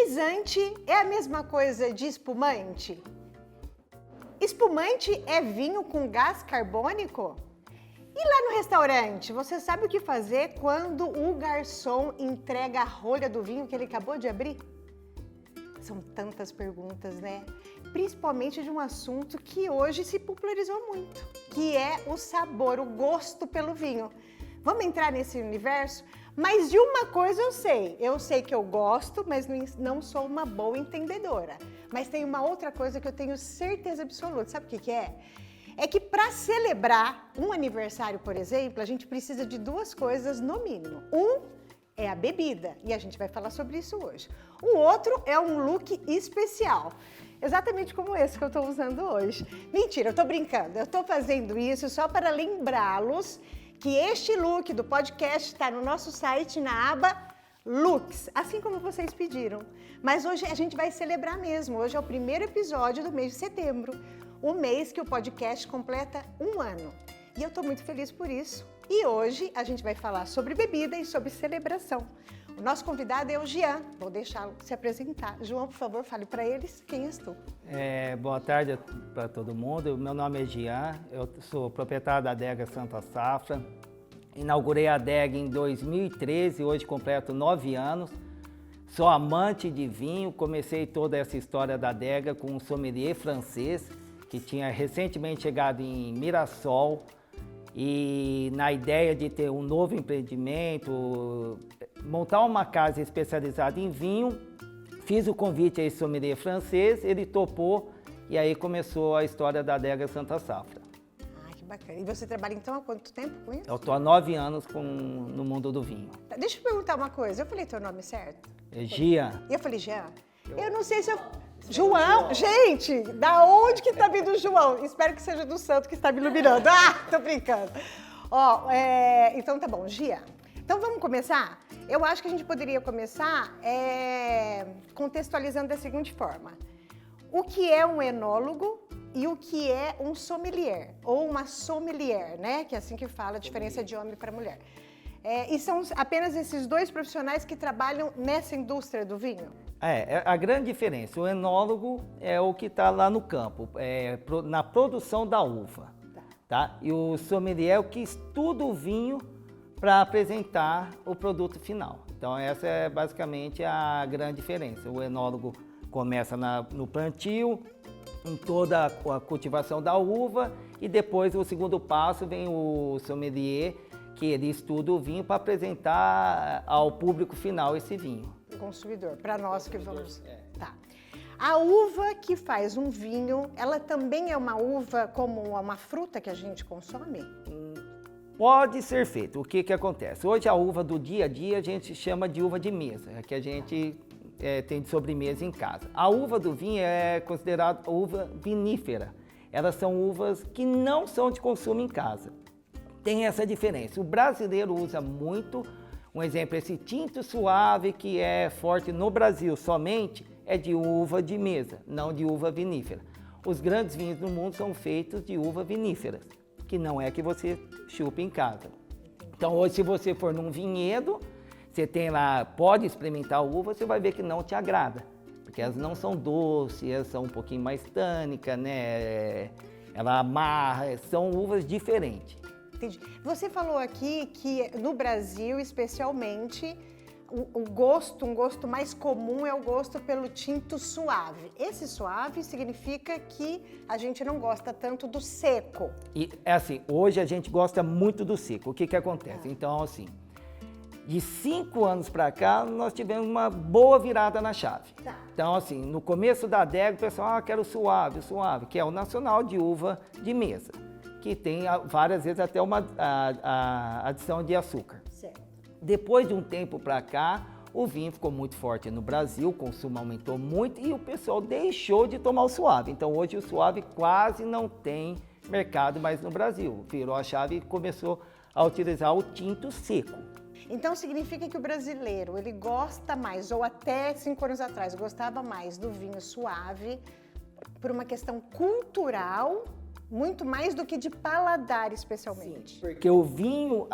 Frisante é a mesma coisa de espumante? Espumante é vinho com gás carbônico? E lá no restaurante, você sabe o que fazer quando o garçom entrega a rolha do vinho que ele acabou de abrir? São tantas perguntas, né? Principalmente de um assunto que hoje se popularizou muito, que é o sabor, o gosto pelo vinho. Vamos entrar nesse universo? Mas de uma coisa eu sei que eu gosto, mas não sou uma boa entendedora. Mas tem uma outra coisa que eu tenho certeza absoluta, sabe o que é? É que para celebrar um aniversário, por exemplo, a gente precisa de duas coisas no mínimo. É a bebida, e a gente vai falar sobre isso hoje. O outro é um look especial, exatamente como esse que eu estou usando hoje. Mentira, eu estou brincando, eu estou fazendo isso só para lembrá-los que este look do podcast está no nosso site na aba Looks, assim como vocês pediram. Mas hoje a gente vai celebrar mesmo, hoje é o primeiro episódio do mês de setembro, o mês que o podcast completa 1 ano. E eu estou muito feliz por isso. E hoje a gente vai falar sobre bebida e sobre celebração. O nosso convidado é o Jean. Vou deixá-lo se apresentar. João, por favor, fale para eles quem és tu. Boa tarde para todo mundo. Meu nome é Jean, eu sou proprietário da adega Santa Safra. Inaugurei a adega em 2013, hoje completo 9 anos. Sou amante de vinho, comecei toda essa história da adega com um sommelier francês que tinha recentemente chegado em Mirassol. E na ideia de ter um novo empreendimento, montar uma casa especializada em vinho, fiz o convite a esse sommelier francês, ele topou e aí começou a história da adega Santa Safra. Ah, que bacana. E você trabalha então há quanto tempo com isso? Eu estou há 9 anos no mundo do vinho. Deixa eu perguntar uma coisa, eu falei teu nome certo? É Jean. E eu falei Jean? Eu não sei se eu... João? Gente, da onde que tá vindo o João? Espero que seja do santo que está me iluminando. Ah, tô brincando. Então tá bom, Gia. Então vamos começar? Eu acho que a gente poderia começar contextualizando da seguinte forma. O que é um enólogo e o que é um sommelier, ou uma sommelier, né? Que é assim que fala, a diferença de homem para mulher. E são apenas esses dois profissionais que trabalham nessa indústria do vinho? A grande diferença, o enólogo é o que está lá no campo, na produção da uva, tá? E o sommelier é o que estuda o vinho para apresentar o produto final. Então essa é basicamente a grande diferença. O enólogo começa no plantio, em toda a cultivação da uva, e depois o segundo passo vem o sommelier, que ele estuda o vinho para apresentar ao público final esse vinho. Consumidor, para nós que vamos... Tá. A uva que faz um vinho, ela também é uma uva como uma fruta que a gente consome? Pode ser feito. O que acontece? Hoje a uva do dia a dia a gente chama de uva de mesa, que a gente tem de sobremesa em casa. A uva do vinho é considerada uva vinífera. Elas são uvas que não são de consumo em casa. Tem essa diferença. O brasileiro usa muito, um exemplo, esse tinto suave que é forte no Brasil somente, é de uva de mesa, não de uva vinífera. Os grandes vinhos do mundo são feitos de uva viníferas, que não é que você chupa em casa. Então hoje se você for num vinhedo, você tem lá, pode experimentar a uva, você vai ver que não te agrada, porque elas não são doces, elas são um pouquinho mais tânicas, né? Ela amarra, são uvas diferentes. Entendi. Você falou aqui que no Brasil, especialmente, um gosto mais comum é o gosto pelo tinto suave. Esse suave significa que a gente não gosta tanto do seco. E é assim, hoje a gente gosta muito do seco. O que acontece? Então, assim, de 5 anos para cá, nós tivemos uma boa virada na chave. Tá. Então, assim, no começo da adega, o pessoal, quero suave, que é o nacional de uva de mesa, que tem várias vezes até uma adição de açúcar. Certo. Depois de um tempo para cá, o vinho ficou muito forte no Brasil, o consumo aumentou muito e o pessoal deixou de tomar o suave. Então hoje o suave quase não tem mercado mais no Brasil. Virou a chave e começou a utilizar o tinto seco. Então significa que o brasileiro, ele gosta mais, ou até 5 anos atrás, gostava mais do vinho suave por uma questão cultural, muito mais do que de paladar especialmente. Sim, porque o vinho,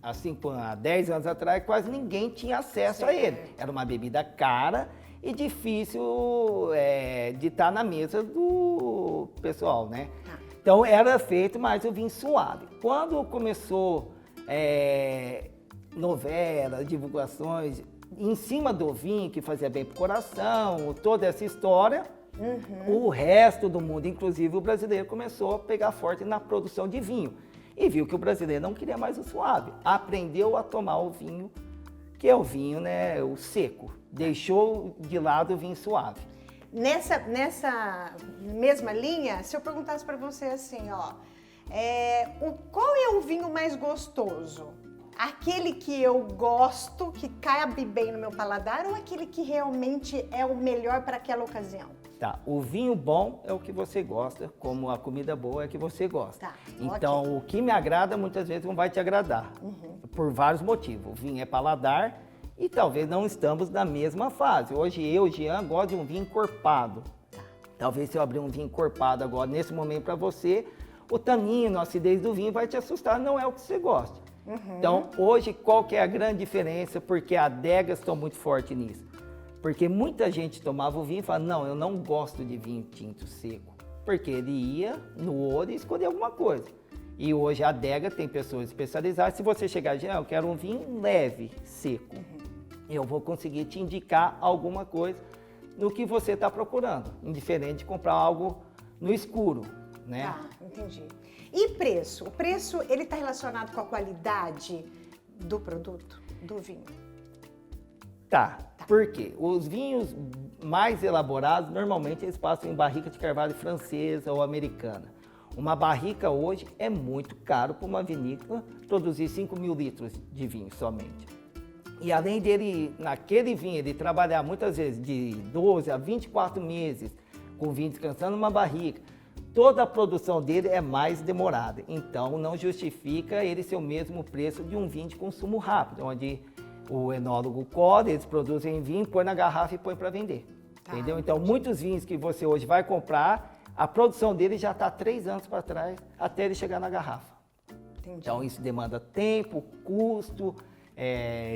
há 10 anos atrás, quase ninguém tinha acesso a ele. Era uma bebida cara e difícil de estar na mesa do pessoal, né? Então era feito mais o vinho suave. Quando começou novelas, divulgações em cima do vinho, que fazia bem pro coração, toda essa história, o resto do mundo, inclusive o brasileiro, começou a pegar forte na produção de vinho. E viu que o brasileiro não queria mais o suave. Aprendeu a tomar o vinho, que é o vinho, né, o seco. Deixou de lado o vinho suave. Nessa mesma linha, se eu perguntasse para você assim, ó, qual é o vinho mais gostoso? Aquele que eu gosto, que cabe bem no meu paladar, ou aquele que realmente é o melhor para aquela ocasião? Tá, o vinho bom é o que você gosta, como a comida boa é a que você gosta. Tá, então, o que me agrada muitas vezes não vai te agradar, por vários motivos. O vinho é paladar e talvez não estamos na mesma fase. Hoje eu, Jean, gosto de um vinho encorpado. Talvez se eu abrir um vinho encorpado agora, nesse momento para você, o tanino, a acidez do vinho vai te assustar, não é o que você gosta. Então, hoje, qual que é a grande diferença? Porque adegas estão muito fortes nisso. Porque muita gente tomava o vinho e falava, não, eu não gosto de vinho tinto seco. Porque ele ia no ouro e escolher alguma coisa. E hoje a adega tem pessoas especializadas. Se você chegar e dizer, eu quero um vinho leve, seco, eu vou conseguir te indicar alguma coisa no que você está procurando. Indiferente de comprar algo no escuro, né? Tá, entendi. E preço? O preço, ele está relacionado com a qualidade do produto, do vinho? Tá. Por quê? Os vinhos mais elaborados, normalmente eles passam em barrica de carvalho francesa ou americana. Uma barrica hoje é muito caro para uma vinícola produzir 5.000 litros de vinho somente. E além dele, naquele vinho, ele trabalhar muitas vezes de 12 a 24 meses com vinho descansando numa barrica, toda a produção dele é mais demorada. Então não justifica ele ser o mesmo preço de um vinho de consumo rápido, onde o enólogo colhe, eles produzem vinho, põe na garrafa e põe para vender. Entendeu? Então muitos vinhos que você hoje vai comprar, a produção dele já está 3 anos para trás até ele chegar na garrafa. Entendi. Então isso demanda tempo, custo,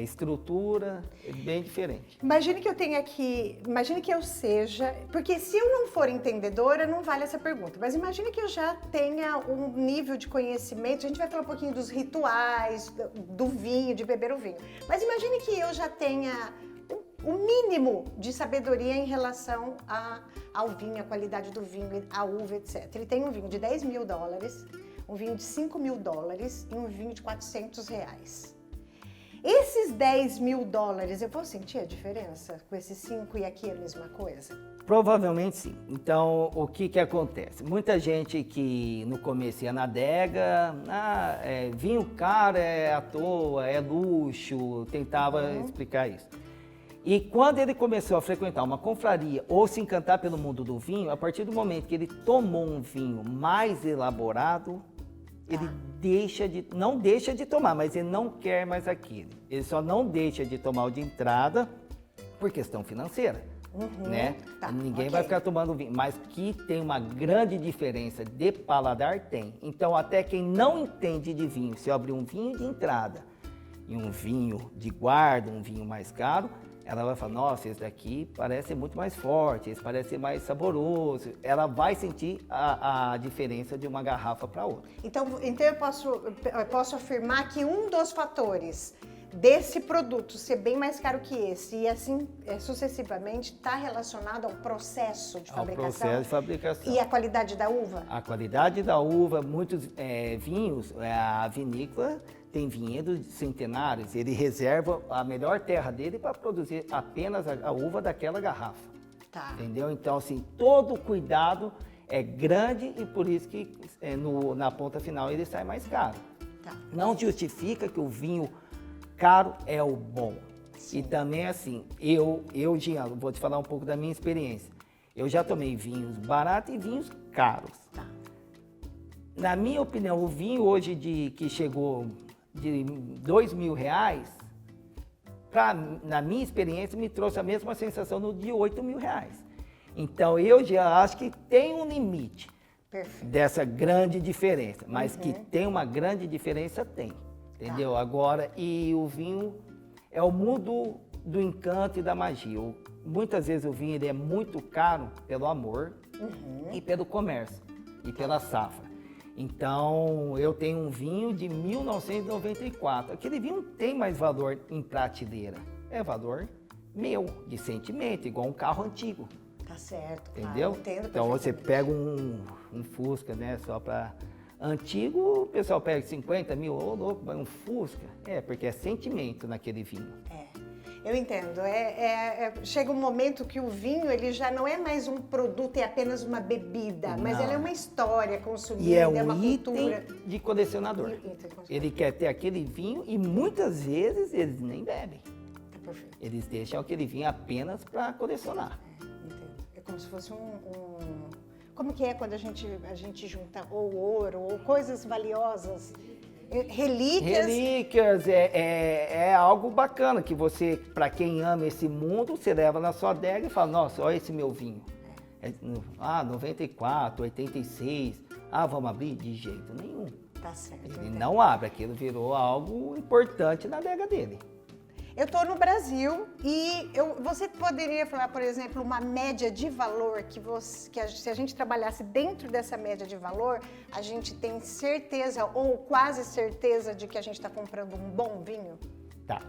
estrutura, é bem diferente. Imagine que eu tenha aqui, imagine que eu seja, porque se eu não for entendedora, não vale essa pergunta, mas imagine que eu já tenha um nível de conhecimento, a gente vai falar um pouquinho dos rituais, do vinho, de beber o vinho, mas imagine que eu já tenha o mínimo de sabedoria em relação ao vinho, a qualidade do vinho, a uva, etc. Ele tem um vinho de $10.000, um vinho de $5.000 e um vinho de R$400. Esses $10.000, eu vou sentir a diferença com esses 5 e aqui a mesma coisa? Provavelmente sim. Então, o que que acontece? Muita gente que no começo ia na adega, vinho caro é à toa, é luxo, tentava explicar isso. E quando ele começou a frequentar uma confraria ou se encantar pelo mundo do vinho, a partir do momento que ele tomou um vinho mais elaborado, ele não deixa de tomar, mas ele não quer mais aquilo. Ele só não deixa de tomar o de entrada por questão financeira, né? Ninguém vai ficar tomando vinho, mas que tem uma grande diferença de paladar, tem. Então, até quem não entende de vinho, se eu abrir um vinho de entrada e um vinho de guarda, um vinho mais caro, ela vai falar, nossa, esse daqui parece ser muito mais forte, esse parece ser mais saboroso. Ela vai sentir a diferença de uma garrafa para outra. Então eu posso afirmar que um dos fatores desse produto ser bem mais caro que esse e assim sucessivamente está relacionado ao processo de fabricação? Ao processo de fabricação. E a qualidade da uva? A qualidade da uva, muitos vinhos, a vinícola tem vinhedos centenários, ele reserva a melhor terra dele para produzir apenas a uva daquela garrafa. Tá. Entendeu? Então, assim, todo o cuidado é grande e por isso que na ponta final ele sai mais caro. Tá. Não justifica que o vinho caro é o bom. Sim. E também, assim, eu, Jean, vou te falar um pouco da minha experiência. Eu já tomei vinhos baratos e vinhos caros. Tá. Na minha opinião, o vinho hoje que chegou de R$2.000, na minha experiência, me trouxe a mesma sensação no de R$8.000. Então, eu já acho que tem um limite dessa grande diferença, mas que tem uma grande diferença, tem. entendeu? Agora, e o vinho é o mundo do encanto e da magia. Muitas vezes o vinho ele é muito caro pelo amor e pelo comércio e pela safra. Então, eu tenho um vinho de 1994. Aquele vinho não tem mais valor em prateleira. É valor meu, de sentimento, igual um carro antigo. Tá certo, Entendeu? claro, entendo Então, você perfeitamente. pega um Fusca, né, só para... Antigo, o pessoal pega 50 mil, ô louco, mas um Fusca. É, porque é sentimento naquele vinho. Eu entendo. Chega um momento que o vinho ele já não é mais um produto, é apenas uma bebida, mas Não. ela é uma história consumida, E é é uma um item cultura. de colecionador. Item de colecionador. Ele quer ter aquele vinho e muitas vezes eles nem bebem. Tá perfeito. Eles deixam aquele vinho apenas para colecionar. Entendo. É como se fosse Como que é quando a gente junta ou ouro ou coisas valiosas, relíquias? Relíquias é algo bacana que você, para quem ama esse mundo, você leva na sua adega e fala, nossa, olha esse meu vinho. 94, 86, vamos abrir? De jeito nenhum. Tá certo. Ele entendo. não abre, aquilo virou algo importante na adega dele. Eu estou no Brasil e você poderia falar, por exemplo, uma média de valor se a gente trabalhasse dentro dessa média de valor, a gente tem certeza ou quase certeza de que a gente está comprando um bom vinho? Tá,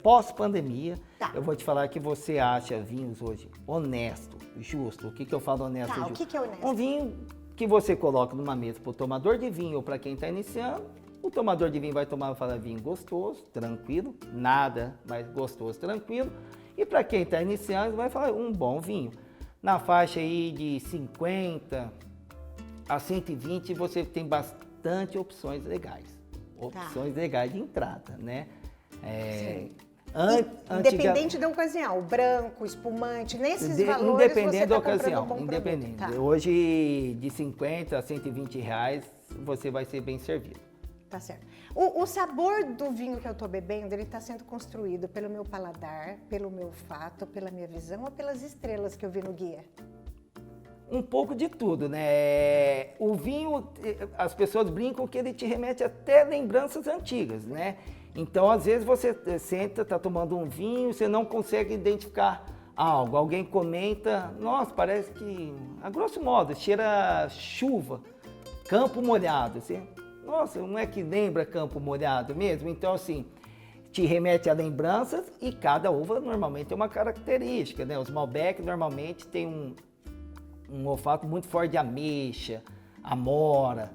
pós-pandemia, Tá. eu vou te falar que você acha vinhos hoje honesto, justo. O que eu falo honesto Tá, e o justo? que é honesto? Um vinho que você coloca numa mesa para o tomador de vinho ou para quem está iniciando, o tomador de vinho vai tomar e falar vinho gostoso, tranquilo, nada mais gostoso, tranquilo. E para quem está iniciando, vai falar um bom vinho. Na faixa aí de 50 a 120, você tem bastante opções legais. Opções legais de entrada, né? Independente da ocasião, o branco, o espumante, nesses valores independente você da tá comprando ocasião, um bom independente. produto. Tá. Hoje, de 50 a 120 reais, você vai ser bem servido. Tá certo. O sabor do vinho que eu estou bebendo, ele está sendo construído pelo meu paladar, pelo meu olfato, pela minha visão ou pelas estrelas que eu vi no guia? Um pouco de tudo, né? O vinho, as pessoas brincam que ele te remete até lembranças antigas, né? Então, às vezes você senta, tá tomando um vinho, você não consegue identificar algo. Alguém comenta, nossa, parece que, a grosso modo, cheira chuva, campo molhado, assim. Nossa, não é que lembra campo molhado mesmo? Então, assim, te remete a lembranças e cada uva normalmente tem uma característica, né? Os Malbec normalmente tem um olfato muito forte de ameixa, amora.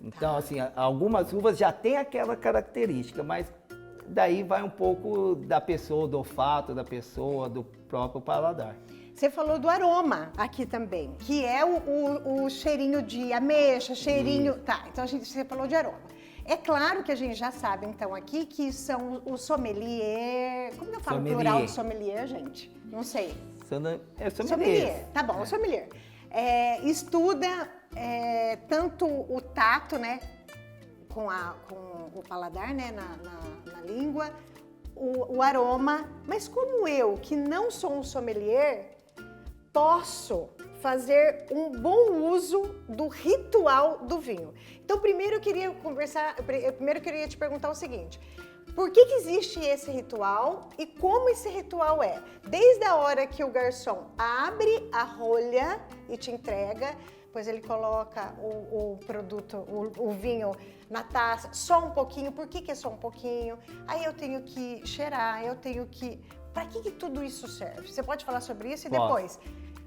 Então, assim, algumas uvas já têm aquela característica, mas daí vai um pouco da pessoa, do olfato da pessoa, do próprio paladar. Você falou do aroma aqui também, que é o cheirinho de ameixa, cheirinho... Tá, então você falou de aroma. É claro que a gente já sabe, então, aqui, que são os sommelier... Como que eu falo Sommelier. plural de sommelier, gente? Não sei. É Sommelier, tá bom, o sommelier. Estuda tanto o tato, né, com o paladar, né, na língua, o aroma, mas como eu, que não sou um sommelier, posso fazer um bom uso do ritual do vinho. Então, primeiro eu queria te perguntar o seguinte: por que existe esse ritual e como esse ritual é? Desde a hora que o garçom abre a rolha e te entrega, pois ele coloca o produto, o vinho na taça, só um pouquinho. Por que é só um pouquinho? Aí eu tenho que cheirar, eu tenho que... Para que tudo isso serve? Você pode falar sobre isso e Posso. depois?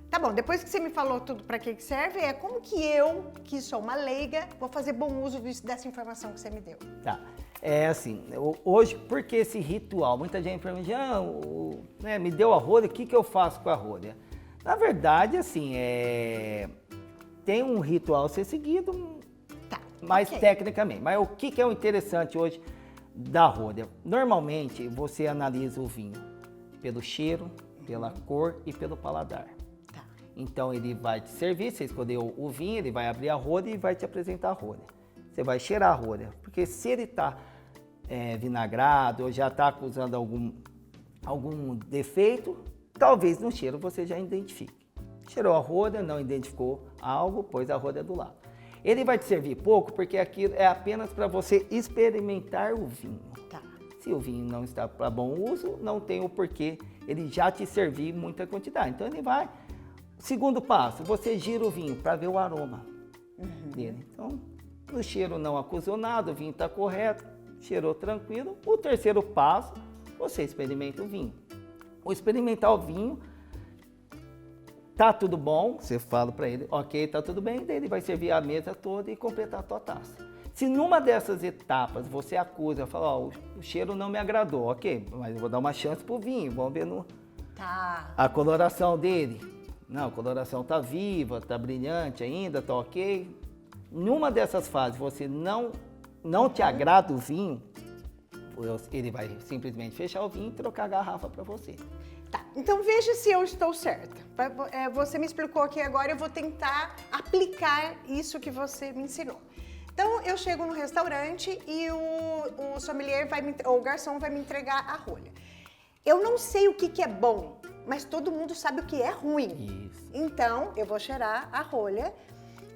Tá bom, depois que você me falou tudo para que serve, como que eu, que sou uma leiga, vou fazer bom uso dessa informação que você me deu? Tá. É assim, hoje, por que esse ritual? Muita gente pergunta, né, me deu a rolha, o que eu faço com a rolha? Na verdade, assim, tem um ritual a ser seguido, Tá, mais ok. tecnicamente. Mas o que é o interessante hoje da rolha? Normalmente, você analisa o vinho pelo cheiro, pela cor e pelo paladar. Tá. Então, ele vai te servir, você escolheu o vinho, ele vai abrir a rolha e vai te apresentar a rolha. Você vai cheirar a rolha, porque se ele está vinagrado ou já está acusando algum defeito, talvez no cheiro você já identifique. Cheirou a rolha, não identificou algo, pôs a rolha do lado. Ele vai te servir pouco porque aquilo é apenas para você experimentar o vinho. Tá. Se o vinho não está para bom uso, não tem o porquê ele já te servir muita quantidade. Então ele vai. Segundo passo, você gira o vinho para ver o aroma dele. Então, o cheiro não acusou nada, o vinho está correto, cheirou tranquilo. O terceiro passo, você experimenta o vinho. Ou experimentar o vinho, tá tudo bom, você fala para ele, ok, tá tudo bem, daí ele vai servir a mesa toda e completar a tua taça. Se numa dessas etapas você acusa, fala, ó, o cheiro não me agradou, ok, mas eu vou dar uma chance pro vinho, vamos ver a coloração dele. Não, a coloração tá viva, tá brilhante ainda, tá ok. Numa dessas fases você não te agrada o vinho, ele vai simplesmente fechar o vinho e trocar a garrafa para você. Tá, então veja se eu estou certa. Você me explicou aqui agora, eu vou tentar aplicar isso que você me ensinou. Então, eu chego no restaurante e o sommelier ou o garçom vai me entregar a rolha. Eu não sei o que é bom, mas todo mundo sabe o que é ruim. Isso. Então, eu vou cheirar a rolha.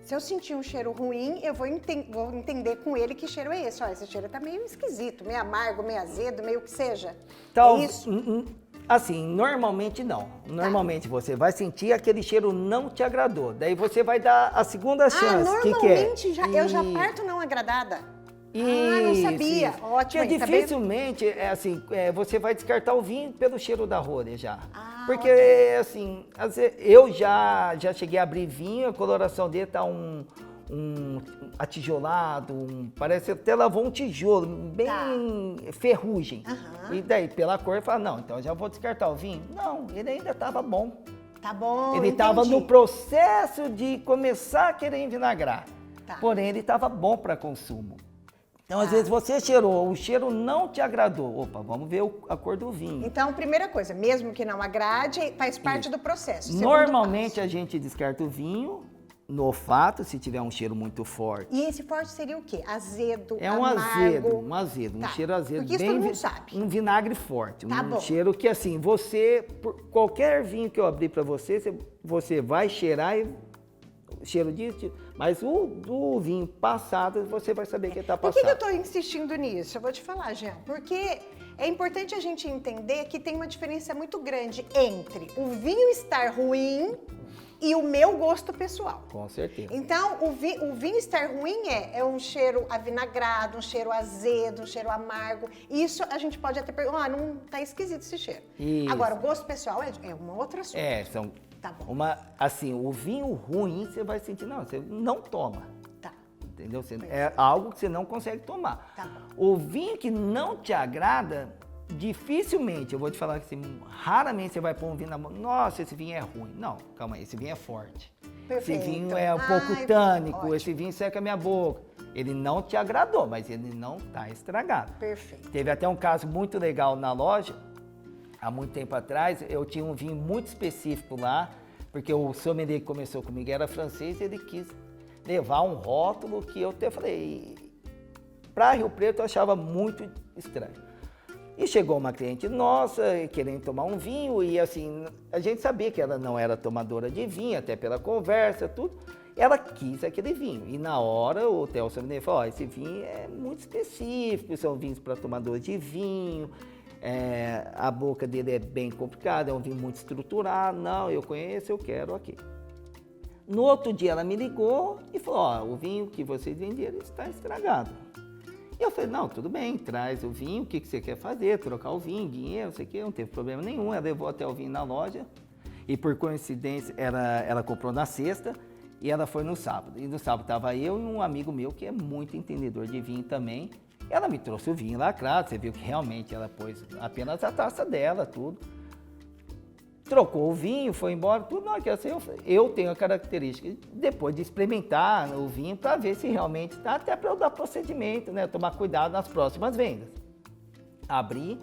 Se eu sentir um cheiro ruim, eu vou entender com ele que cheiro é esse. Ó, esse cheiro tá meio esquisito, meio amargo, meio azedo, meio o que seja. Então, é isso? Assim, normalmente não. Normalmente você vai sentir aquele cheiro não te agradou. Daí você vai dar a segunda chance. Normalmente eu já parto não agradada. Não sabia. Isso. Ótimo. Porque dificilmente, você vai descartar o vinho pelo cheiro da rolha já. Porque, ótimo. assim, eu já cheguei a abrir vinho, a coloração dele tá um atijolado, parece até lavou um tijolo, bem ferrugem. E daí, pela cor, fala, não, então eu já vou descartar o vinho. Não, ele ainda estava bom. Tá bom, ele estava no processo de começar a querer envinagrar. Porém, ele estava bom para consumo. Então, às vezes, você cheirou, o cheiro não te agradou. Opa, vamos ver a cor do vinho. Então, primeira coisa, mesmo que não agrade, faz parte do processo. Normalmente, a gente descarta o vinho no olfato, se tiver um cheiro muito forte. E esse forte seria o quê? Azedo, amargo? Um azedo, um cheiro azedo. Porque isso todo mundo sabe. Um vinagre forte, bom. Cheiro que, assim, qualquer vinho que eu abrir para você vai cheirar cheiro disso, mas o vinho passado, você vai saber que ele está passado. Por que eu estou insistindo nisso? Eu vou te falar, Jean. Porque é importante a gente entender que tem uma diferença muito grande entre o vinho estar ruim e o meu gosto pessoal. Com certeza. Então, o vinho estar ruim é um cheiro avinagrado, um cheiro azedo, um cheiro amargo. Isso a gente pode até perguntar, não tá esquisito esse cheiro. Isso. Agora, o gosto pessoal é uma outra assunto. São... Tá bom. Assim, o vinho ruim, você vai sentir, não, você não toma. Tá. Entendeu? É algo que você não consegue tomar. Tá bom. O vinho que não te agrada, dificilmente, eu vou te falar que raramente você vai pôr um vinho na mão, nossa, esse vinho é ruim. Não, calma aí, esse vinho é forte. Perfeito. Esse vinho é um pouco tânico, ótimo. Esse vinho seca a minha boca. Ele não te agradou, mas ele não está estragado. Perfeito. Teve até um caso muito legal na loja, há muito tempo atrás, eu tinha um vinho muito específico lá, porque o sommelier que começou comigo era francês e ele quis levar um rótulo que eu até falei, para Rio Preto eu achava muito estranho. E chegou uma cliente nossa querendo tomar um vinho e assim, a gente sabia que ela não era tomadora de vinho, até pela conversa, tudo. Ela quis aquele vinho e na hora o hotel sommelier falou, esse vinho é muito específico, são vinhos para tomadores de vinho, a boca dele é bem complicada, é um vinho muito estruturado, não, eu conheço, eu quero, ok. No outro dia ela me ligou e falou, o vinho que vocês venderam está estragado. E eu falei, não, tudo bem, traz o vinho, o que você quer fazer, trocar o vinho, dinheiro, não sei o que, não teve problema nenhum. Ela levou até o vinho na loja e por coincidência ela comprou na sexta e ela foi no sábado. E no sábado estava eu e um amigo meu que é muito entendedor de vinho também. Ela me trouxe o vinho lacrado, você viu que realmente ela pôs apenas a taça dela, tudo. Trocou o vinho, foi embora, tudo. Não, que assim, eu tenho a característica, depois de experimentar o vinho, para ver se realmente está, até para eu dar procedimento, né? Tomar cuidado nas próximas vendas. Abri,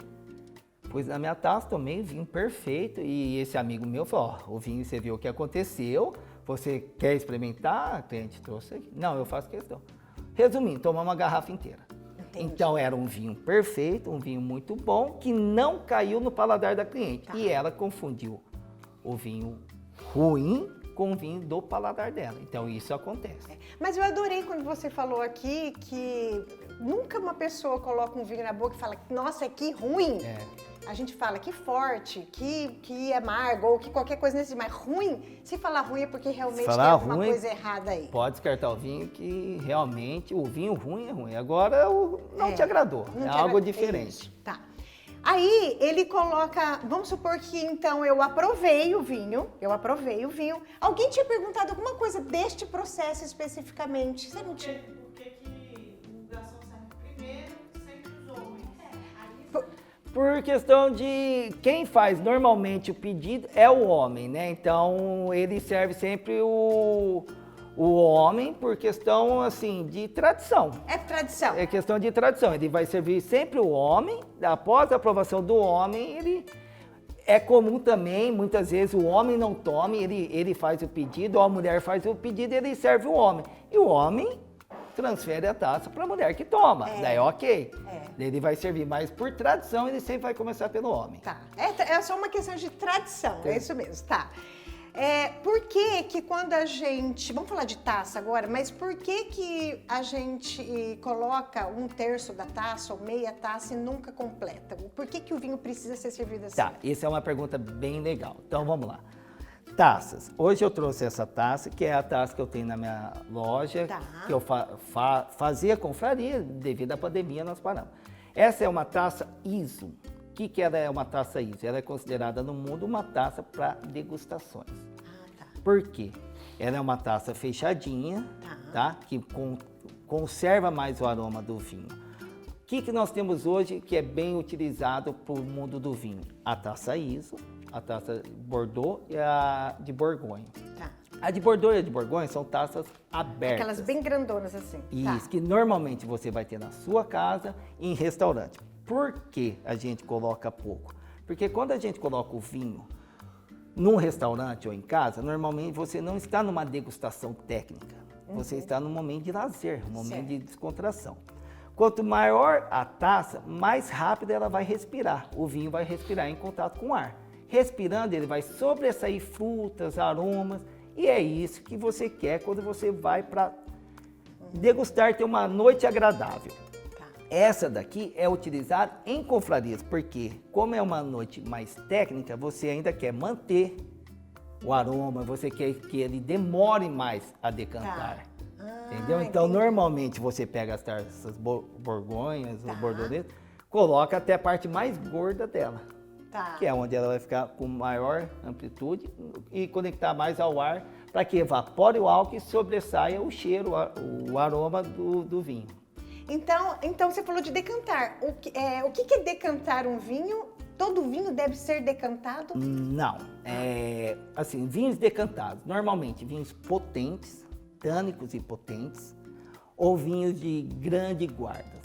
pus na minha taça, tomei o vinho perfeito, e esse amigo meu falou, o vinho, você viu o que aconteceu, você quer experimentar? A cliente trouxe aqui. Não, eu faço questão. Resumindo, tomar uma garrafa inteira. Entendi. Então era um vinho perfeito, um vinho muito bom, que não caiu no paladar da cliente. Tá. E ela confundiu o vinho ruim com o vinho do paladar dela. Então isso acontece. Mas eu adorei quando você falou aqui que nunca uma pessoa coloca um vinho na boca e fala, nossa, que ruim. A gente fala que forte, que amargo, ou que qualquer coisa nesse, mas ruim, se falar ruim é porque realmente tem alguma coisa errada aí. Pode descartar o vinho que realmente o vinho ruim é ruim. Agora não te agradou, algo diferente. Tá. Aí ele coloca, vamos supor que então eu aprovei o vinho. Alguém tinha perguntado alguma coisa deste processo especificamente? Você não tinha? Por que o garçom serve primeiro, sempre os homens? Por questão de quem faz normalmente o pedido é o homem, né? Então ele serve sempre o homem por questão assim de tradição. É tradição. É questão de tradição. Ele vai servir sempre o homem. Após a aprovação do homem, ele é comum também, muitas vezes o homem não tome, ele faz o pedido, ou a mulher faz o pedido, ele serve o homem. E o homem transfere a taça para a mulher que toma. Daí ok. Ele vai servir, mas por tradição ele sempre vai começar pelo homem. Tá. É só uma questão de tradição, é isso mesmo, tá. Por que quando a gente... Vamos falar de taça agora, mas por que a gente coloca 1/3 da taça ou meia taça e nunca completa? Por que o vinho precisa ser servido assim? Tá, essa é uma pergunta bem legal. Então vamos lá. Taças. Hoje eu trouxe essa taça, que é a taça que eu tenho na minha loja, que eu fazia confraria, devido à pandemia nós paramos. Essa é uma taça ISO. O que ela é uma taça ISO? Ela é considerada no mundo uma taça para degustações. Por quê? Ela é uma taça fechadinha, tá? Que conserva mais o aroma do vinho. O que nós temos hoje que é bem utilizado para o mundo do vinho? A taça ISO, a taça Bordeaux e a de Borgonha. Tá. A de Bordeaux e a de Borgonha são taças abertas. Aquelas bem grandonas assim. Isso, que normalmente você vai ter na sua casa e em restaurante. Por que a gente coloca pouco? Porque quando a gente coloca o vinho num restaurante ou em casa, normalmente você não está numa degustação técnica. Você está num momento de lazer, um momento de descontração. Quanto maior a taça, mais rápido ela vai respirar. O vinho vai respirar em contato com o ar. Respirando, ele vai sobressair frutas, aromas, e é isso que você quer quando você vai para degustar, ter uma noite agradável. Essa daqui é utilizada em confrarias, porque como é uma noite mais técnica, você ainda quer manter o aroma, você quer que ele demore mais a decantar. Entendeu? Então, normalmente você pega as taças borgonhas, ou bordonetas, coloca até a parte mais gorda dela. Que é onde ela vai ficar com maior amplitude e conectar mais ao ar para que evapore o álcool e sobressaia o cheiro, o aroma do vinho. Então você falou de decantar. O que é decantar um vinho? Todo vinho deve ser decantado? Não. Assim, vinhos decantados, normalmente vinhos potentes, tânicos e potentes, ou vinhos de grande guarda.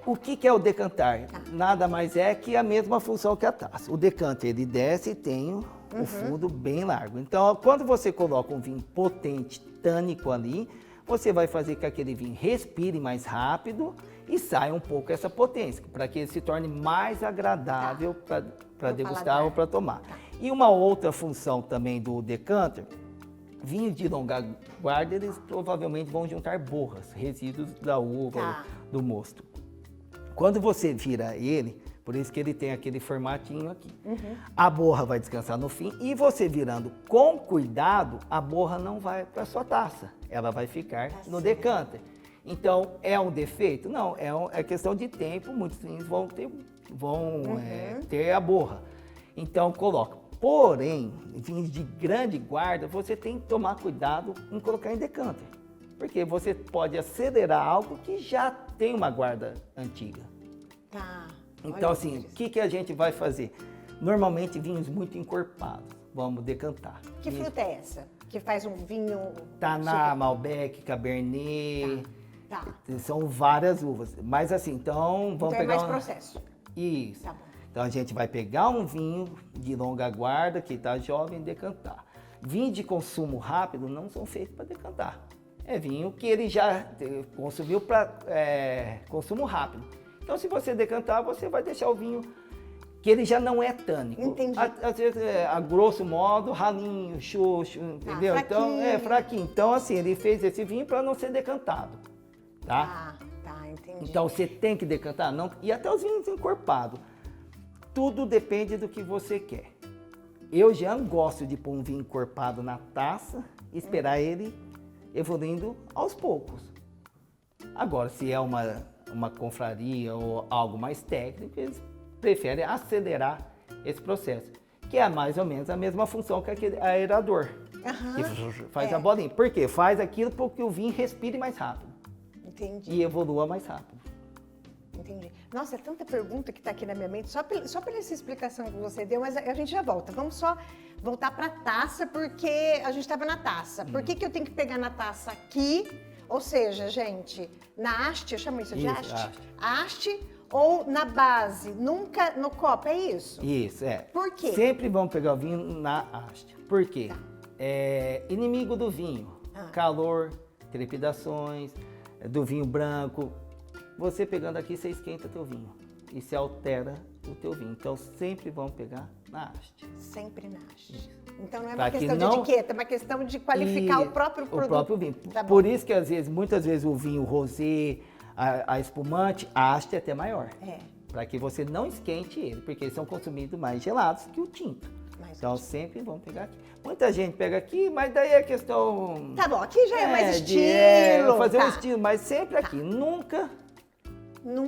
O que é o decantar? Nada mais é que a mesma função que a taça. O decanter, ele desce e tem o fundo bem largo. Então, quando você coloca um vinho potente, tânico ali, você vai fazer que aquele vinho respire mais rápido e saia um pouco essa potência, para que ele se torne mais agradável para degustar ou para tomar. E uma outra função também do decanter, vinhos de longa guarda, eles provavelmente vão juntar borras, resíduos da uva, do mosto. Quando você vira ele, por isso que ele tem aquele formatinho aqui, a borra vai descansar no fim e você virando com cuidado, a borra não vai para sua taça, ela vai ficar no decanter. Então, é um defeito? Não, é questão de tempo, muitos vinhos vão ter a borra. Então, coloca. Porém, vinhos de grande guarda, você tem que tomar cuidado em colocar em decanter. Porque você pode acelerar algo que já tem uma guarda antiga. Então, assim, o que a gente vai fazer? Normalmente, vinhos muito encorpados. Vamos decantar. Que fruta é essa? Que faz um vinho... Taná, Malbec, Cabernet... São várias uvas. Mas assim, então vamos pegar... mais processo. Isso. Tá bom. Então a gente vai pegar um vinho de longa guarda, que está jovem, e decantar. Vinho de consumo rápido não são feitos para decantar. É vinho que ele já consumiu para consumo rápido. Então se você decantar, você vai deixar o vinho que ele já não é tânico. Entendi. Às vezes, a grosso modo, ralinho, xoxo, entendeu? Então, fraquinho. Então, assim, ele fez esse vinho para não ser decantado, tá? Tá, entendi. Então, você tem que decantar, não, e até os vinhos encorpados. Tudo depende do que você quer. Eu já gosto de pôr um vinho encorpado na taça e esperar ele evoluindo aos poucos. Agora, se é uma confraria ou algo mais técnico, eles preferem acelerar esse processo, que é mais ou menos a mesma função que aquele aerador, que faz a bolinha. Por quê? Faz aquilo para que o vinho respire mais rápido. Entendi. E evolua mais rápido. Entendi. Nossa, é tanta pergunta que está aqui na minha mente, só pela essa explicação que você deu, mas a gente já volta. Vamos só voltar para a taça, porque a gente estava na taça. Por que eu tenho que pegar na taça aqui? Ou seja, gente, na haste, eu chamo isso de Isso, haste? Haste ou na base, nunca no copo, é isso? Isso, é. Por quê? Sempre vão pegar o vinho na haste. Por quê? É inimigo do vinho. Calor, trepidações, do vinho branco. Você pegando aqui, você esquenta teu vinho e se altera o teu vinho. Então, sempre vão pegar na haste. Sempre na haste. Isso. Então, não é Pra uma que questão de não- etiqueta, é uma questão de qualificar o próprio produto. O próprio vinho. Tá bom. Por isso que, muitas vezes, o vinho rosé, a espumante, a haste é até maior. É. Para que você não esquente ele, porque eles são consumidos mais gelados que o tinto. Mais Então, o tinto. sempre vão pegar aqui. Muita gente pega aqui, mas daí é questão... Tá bom, aqui já é mais de, estilo. fazer tá. um estilo, mas sempre aqui. Nunca,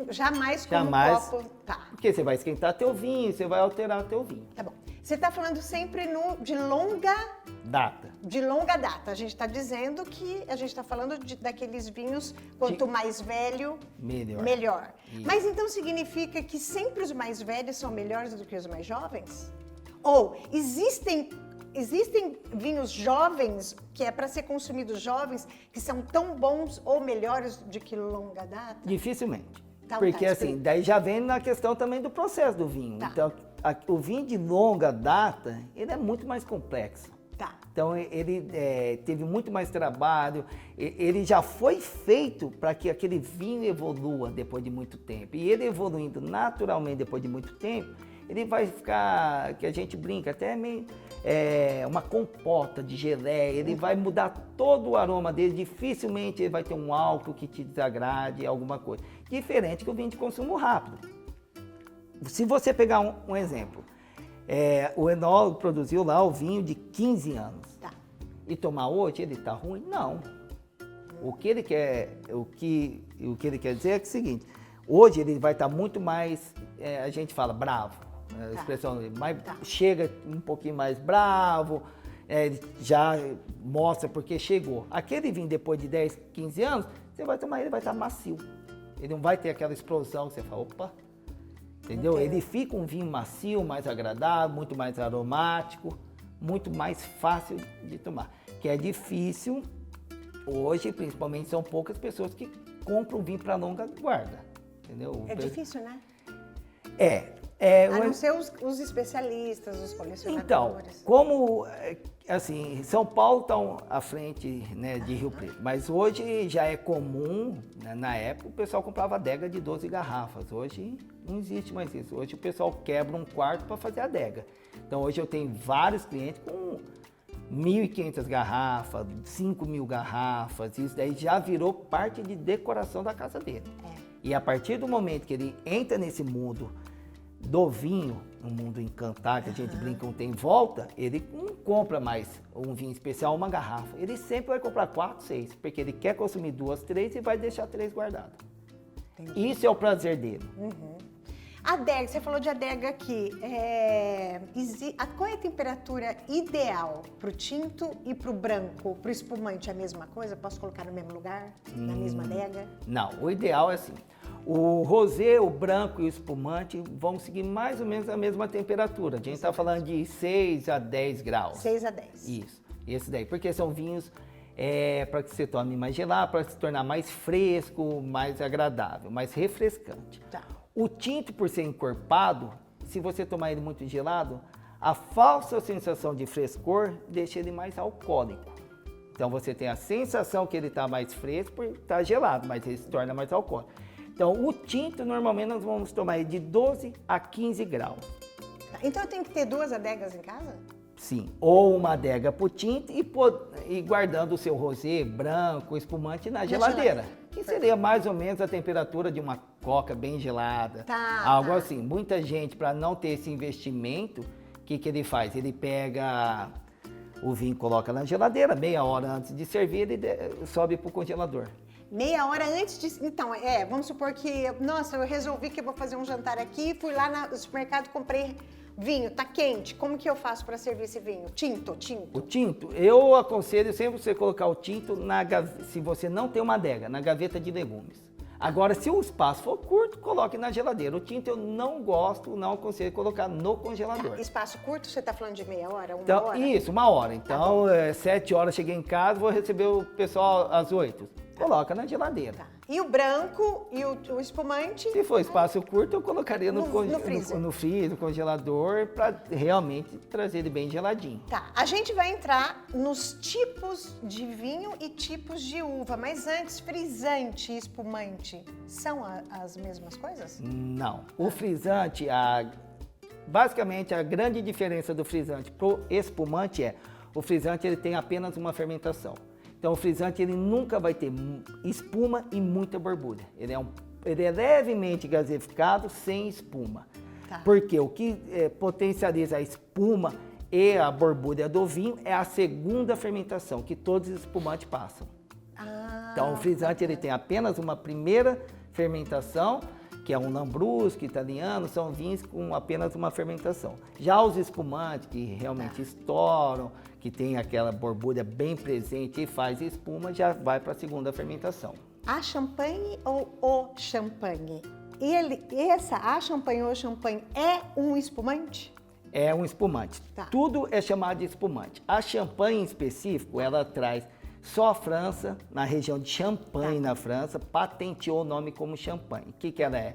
Jamais com Jamais. um copo. Tá, porque você vai esquentar teu vinho, você vai alterar teu vinho. tá bom. Você está falando sempre de longa data. A gente está dizendo que a gente está falando daqueles vinhos, quanto mais velho, melhor. Mas então significa que sempre os mais velhos são melhores do que os mais jovens? Ou existem vinhos jovens, que é para ser consumidos jovens, que são tão bons ou melhores do que longa data? Dificilmente. Então, porque tá, assim, explica. daí já vem na questão também do processo do vinho. Tá. Então, o vinho de longa data, ele é muito mais complexo. Tá. Então, ele teve muito mais trabalho, ele já foi feito para que aquele vinho evolua depois de muito tempo. E ele evoluindo naturalmente depois de muito tempo, ele vai ficar, que a gente brinca, até meio uma compota de geleia, ele vai mudar todo o aroma dele, dificilmente ele vai ter um álcool que te desagrade, alguma coisa. Diferente que o vinho de consumo rápido. Se você pegar um exemplo, o enólogo produziu lá o vinho de 15 anos. Tá. E tomar hoje, ele tá ruim? Não. O que ele quer dizer é que é o seguinte, hoje ele vai estar muito mais, a gente fala bravo, a expressão, mais, chega um pouquinho mais bravo, ele já mostra porque chegou. Aquele vinho depois de 10, 15 anos, você vai tomar ele, vai estar macio. Ele não vai ter aquela explosão que você fala, opa, entendeu? Entendo. Ele fica um vinho macio, mais agradável, muito mais aromático, muito mais fácil de tomar. Que é difícil, hoje, principalmente, são poucas pessoas que compram vinho para longa guarda, entendeu? É difícil, né? A não ser os especialistas, os colecionadores. Então, como, assim, São Paulo está à frente, né, de Rio Preto, mas hoje já é comum, né, na época o pessoal comprava adega de 12 garrafas, hoje não existe mais isso, hoje o pessoal quebra um quarto para fazer adega. Então hoje eu tenho vários clientes com 1.500 garrafas, 5.000 garrafas, isso daí já virou parte de decoração da casa dele. E a partir do momento que ele entra nesse mundo do vinho, um mundo encantado, que a gente brinca, não tem volta, ele não compra mais um vinho especial, uma garrafa. Ele sempre vai comprar 4, 6, porque ele quer consumir 2, 3 e vai deixar 3 guardadas. Isso é o prazer dele. Adega, você falou de adega aqui. Qual é a temperatura ideal para o tinto e para o branco? Para o espumante é a mesma coisa? Posso colocar no mesmo lugar? Na mesma adega? Não, o ideal é assim. O rosé, o branco e o espumante vão seguir mais ou menos a mesma temperatura. A gente está falando de 6 a 10 graus. 6 a 10. Isso, esse daí. Porque são vinhos para que você tome mais gelado, para se tornar mais fresco, mais agradável, mais refrescante. Tá. O tinto, por ser encorpado, se você tomar ele muito gelado, a falsa sensação de frescor deixa ele mais alcoólico. Então você tem a sensação que ele está mais fresco por estar gelado, mas ele se torna mais alcoólico. Então o tinto, normalmente nós vamos tomar ele de 12 a 15 graus. Então eu tenho que ter 2 adegas em casa? Sim, ou uma adega pro tinto e guardando o seu rosé branco, espumante na geladeira. Que seria mais ou menos a temperatura de uma coca bem gelada. Tá, algo tá. assim. Muita gente, para não ter esse investimento, o que ele faz? Ele pega o vinho, coloca na geladeira, meia hora antes de servir, ele sobe pro congelador. Meia hora antes de... Então, vamos supor que... Nossa, eu resolvi que eu vou fazer um jantar aqui, fui lá no supermercado, comprei vinho, tá quente. Como que eu faço para servir esse vinho? Tinto. O tinto, eu aconselho sempre você colocar o tinto, se você não tem uma adega, na gaveta de legumes. Agora, se o espaço for curto, coloque na geladeira. O tinto eu não gosto, não aconselho colocar no congelador. Espaço curto, você tá falando de meia hora, uma Então, hora? isso, 1 hora. Então, 7 horas cheguei em casa, vou receber o pessoal às 8. Coloca na geladeira. Tá. E o branco e o espumante? Se for espaço curto, eu colocaria no freezer. no freezer, no congelador, para realmente trazer ele bem geladinho. Tá, a gente vai entrar nos tipos de vinho e tipos de uva, mas antes, frisante e espumante são as mesmas coisas? Não. O frisante, basicamente a grande diferença do frisante pro espumante o frisante ele tem apenas uma fermentação. Então o frisante ele nunca vai ter espuma e muita borbulha. Ele é levemente gaseificado sem espuma. Tá. Porque o que potencializa a espuma e a borbulha do vinho é a segunda fermentação que todos os espumantes passam. Então o frisante ele tem apenas uma primeira fermentação, que é um lambrusco italiano, são vinhos com apenas uma fermentação. Já os espumantes que realmente estouram, que tem aquela borbulha bem presente e faz espuma, já vai para a segunda fermentação. A champanhe ou o champanhe? A champanhe ou o champanhe é um espumante? É um espumante. Tá. Tudo é chamado de espumante. A champanhe em específico, ela traz só a França, na região de Champagne, na França, patenteou o nome como champanhe. O que ela é?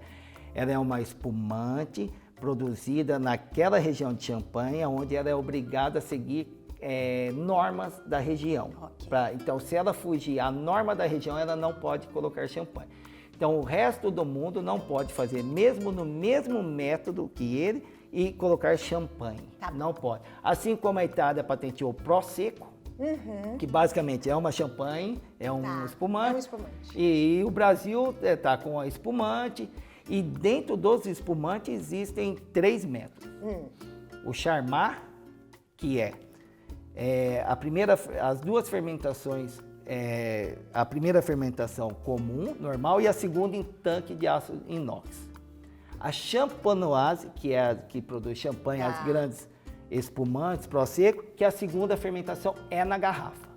Ela é uma espumante produzida naquela região de Champagne, onde ela é obrigada a seguir normas da região. Ok. Então, se ela fugir à norma da região, ela não pode colocar champanhe. Então, o resto do mundo não pode fazer, mesmo no mesmo método que ele, e colocar champanhe. Tá. Não pode. Assim como a Itália patenteou Prosecco, que basicamente é uma champanhe, é um espumante. É um espumante. E o Brasil está com a espumante. E dentro dos espumantes existem 3 métodos. O Charmat, que as 2 fermentações, a primeira fermentação comum, normal, e a segunda em tanque de aço inox. A Champenoise, que é a que produz champanhe, as grandes espumantes, Prosecco, que a segunda fermentação é na garrafa.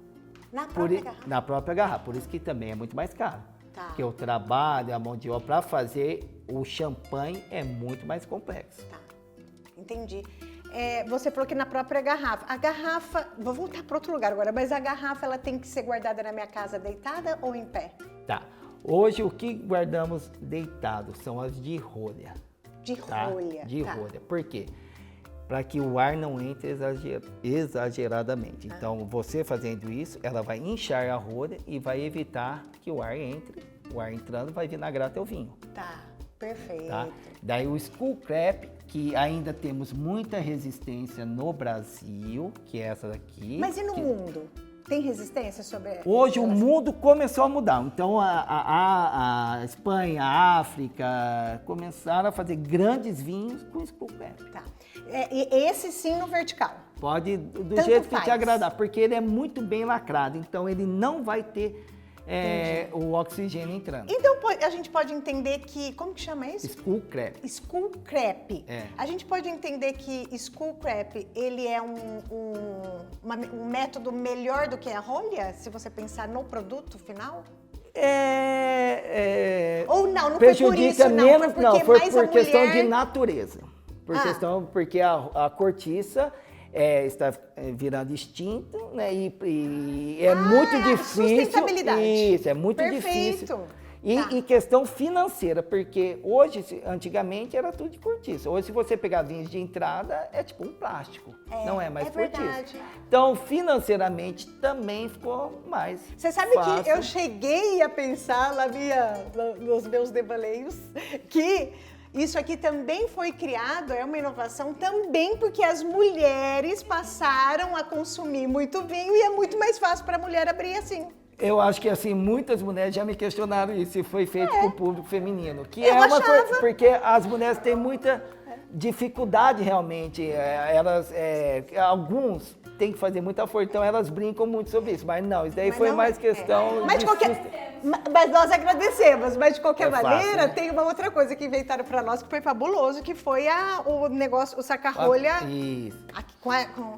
Na própria garrafa? Na própria garrafa, por isso que também é muito mais caro. Tá. Porque o trabalho, a mão de obra para fazer o champanhe é muito mais complexo. Tá, entendi. Você falou que na própria garrafa. A garrafa, vou voltar para outro lugar agora, mas a garrafa ela tem que ser guardada na minha casa deitada ou em pé? Tá. Hoje o que guardamos deitado são as de rolha. De Tá? rolha. De rolha. Por quê? Para que o ar não entre exageradamente. Então, você fazendo isso, ela vai inchar a rolha e vai evitar que o ar entre. O ar entrando vai vinagrar teu vinho. Tá, perfeito. Tá? Daí o Skull Crap, que ainda temos muita resistência no Brasil, que é essa daqui. Mas e no mundo? Tem resistência sobre... Hoje o mundo começou a mudar. Então a Espanha, a África começaram a fazer grandes vinhos com Skull Crap. Tá. E esse sim no vertical? Pode, do Tanto jeito que faz. te agradar, porque ele é muito bem lacrado, então ele não vai ter o oxigênio entrando. Então a gente pode entender que... Como que chama isso? Skull Crap. Skull Crap. É. A gente pode entender que Skull Crap, ele é um método melhor do que a rolha, se você pensar no produto final? Ou não foi por isso, não. menos, Foi não, porque foi mais por a questão mulher... de natureza. Porque a cortiça está virando extinto, né? E é muito difícil. Sustentabilidade. Isso, é muito Perfeito. difícil. E, Tá. e questão financeira, porque hoje, antigamente era tudo de cortiça. Hoje, se você pegar vinhos de entrada, é tipo um plástico. Não é mais cortiça. verdade. Então, financeiramente, também ficou mais Você sabe fácil. que eu cheguei a pensar nos meus devaneios que Isso aqui também foi criado, é uma inovação também porque as mulheres passaram a consumir muito vinho e é muito mais fácil para a mulher abrir assim. Eu acho que assim, muitas mulheres já me questionaram isso, se foi feito com o público feminino. Que Eu é uma achava. coisa, porque as mulheres têm muita dificuldade realmente. Alguns têm que fazer muita força, então elas brincam muito sobre isso. Mas não, isso daí Mas foi não mais é. questão Mas, de mas nós agradecemos, mas de qualquer É fácil, maneira, né? tem uma outra coisa que inventaram para nós que foi fabuloso, que foi o negócio, o saca-rolha. Isso. Aqui,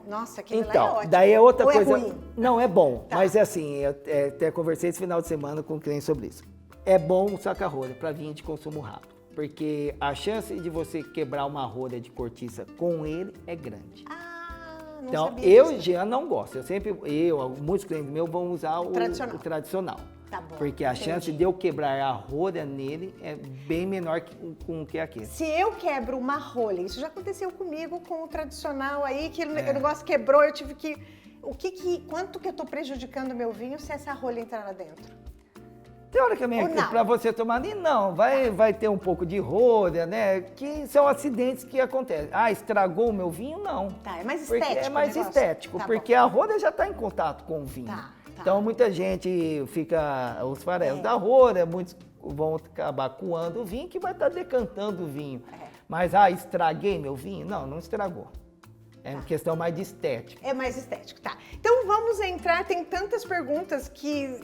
nossa, aquele lá é Então, ótimo. daí é outra Ou coisa. É ruim? Não, é bom. Tá. Mas é assim, eu até conversei esse final de semana com um cliente sobre isso. É bom o saca-rolha para vinho de consumo rápido. Porque a chance de você quebrar uma rolha de cortiça com ele é grande. Não Então, sabia eu disso. já não gosto. Muitos clientes meus vão usar o tradicional. Tá bom, Porque a entendi. chance de eu quebrar a rolha nele é bem menor com o que aquele. Se eu quebro uma rolha, isso já aconteceu comigo com o tradicional aí, que É. o negócio quebrou, eu tive que... Quanto que eu estou prejudicando o meu vinho se essa rolha entrar lá dentro? Teoricamente, Ou não? para você tomar vinho, não. Vai ter um pouco de rolha, né? Que são acidentes que acontecem. Ah, estragou o meu vinho? Não. Tá, é mais Porque estético é mais o negócio. estético, Tá porque a rolha já está em contato com o vinho. Tá. Então muita gente fica, os farelos É. da rolha, muitos vão acabar coando o vinho que vai estar decantando o vinho. É. Mas, estraguei meu vinho? Não, não estragou. É uma questão mais de estética. É mais estético, tá. Então vamos entrar, tem tantas perguntas que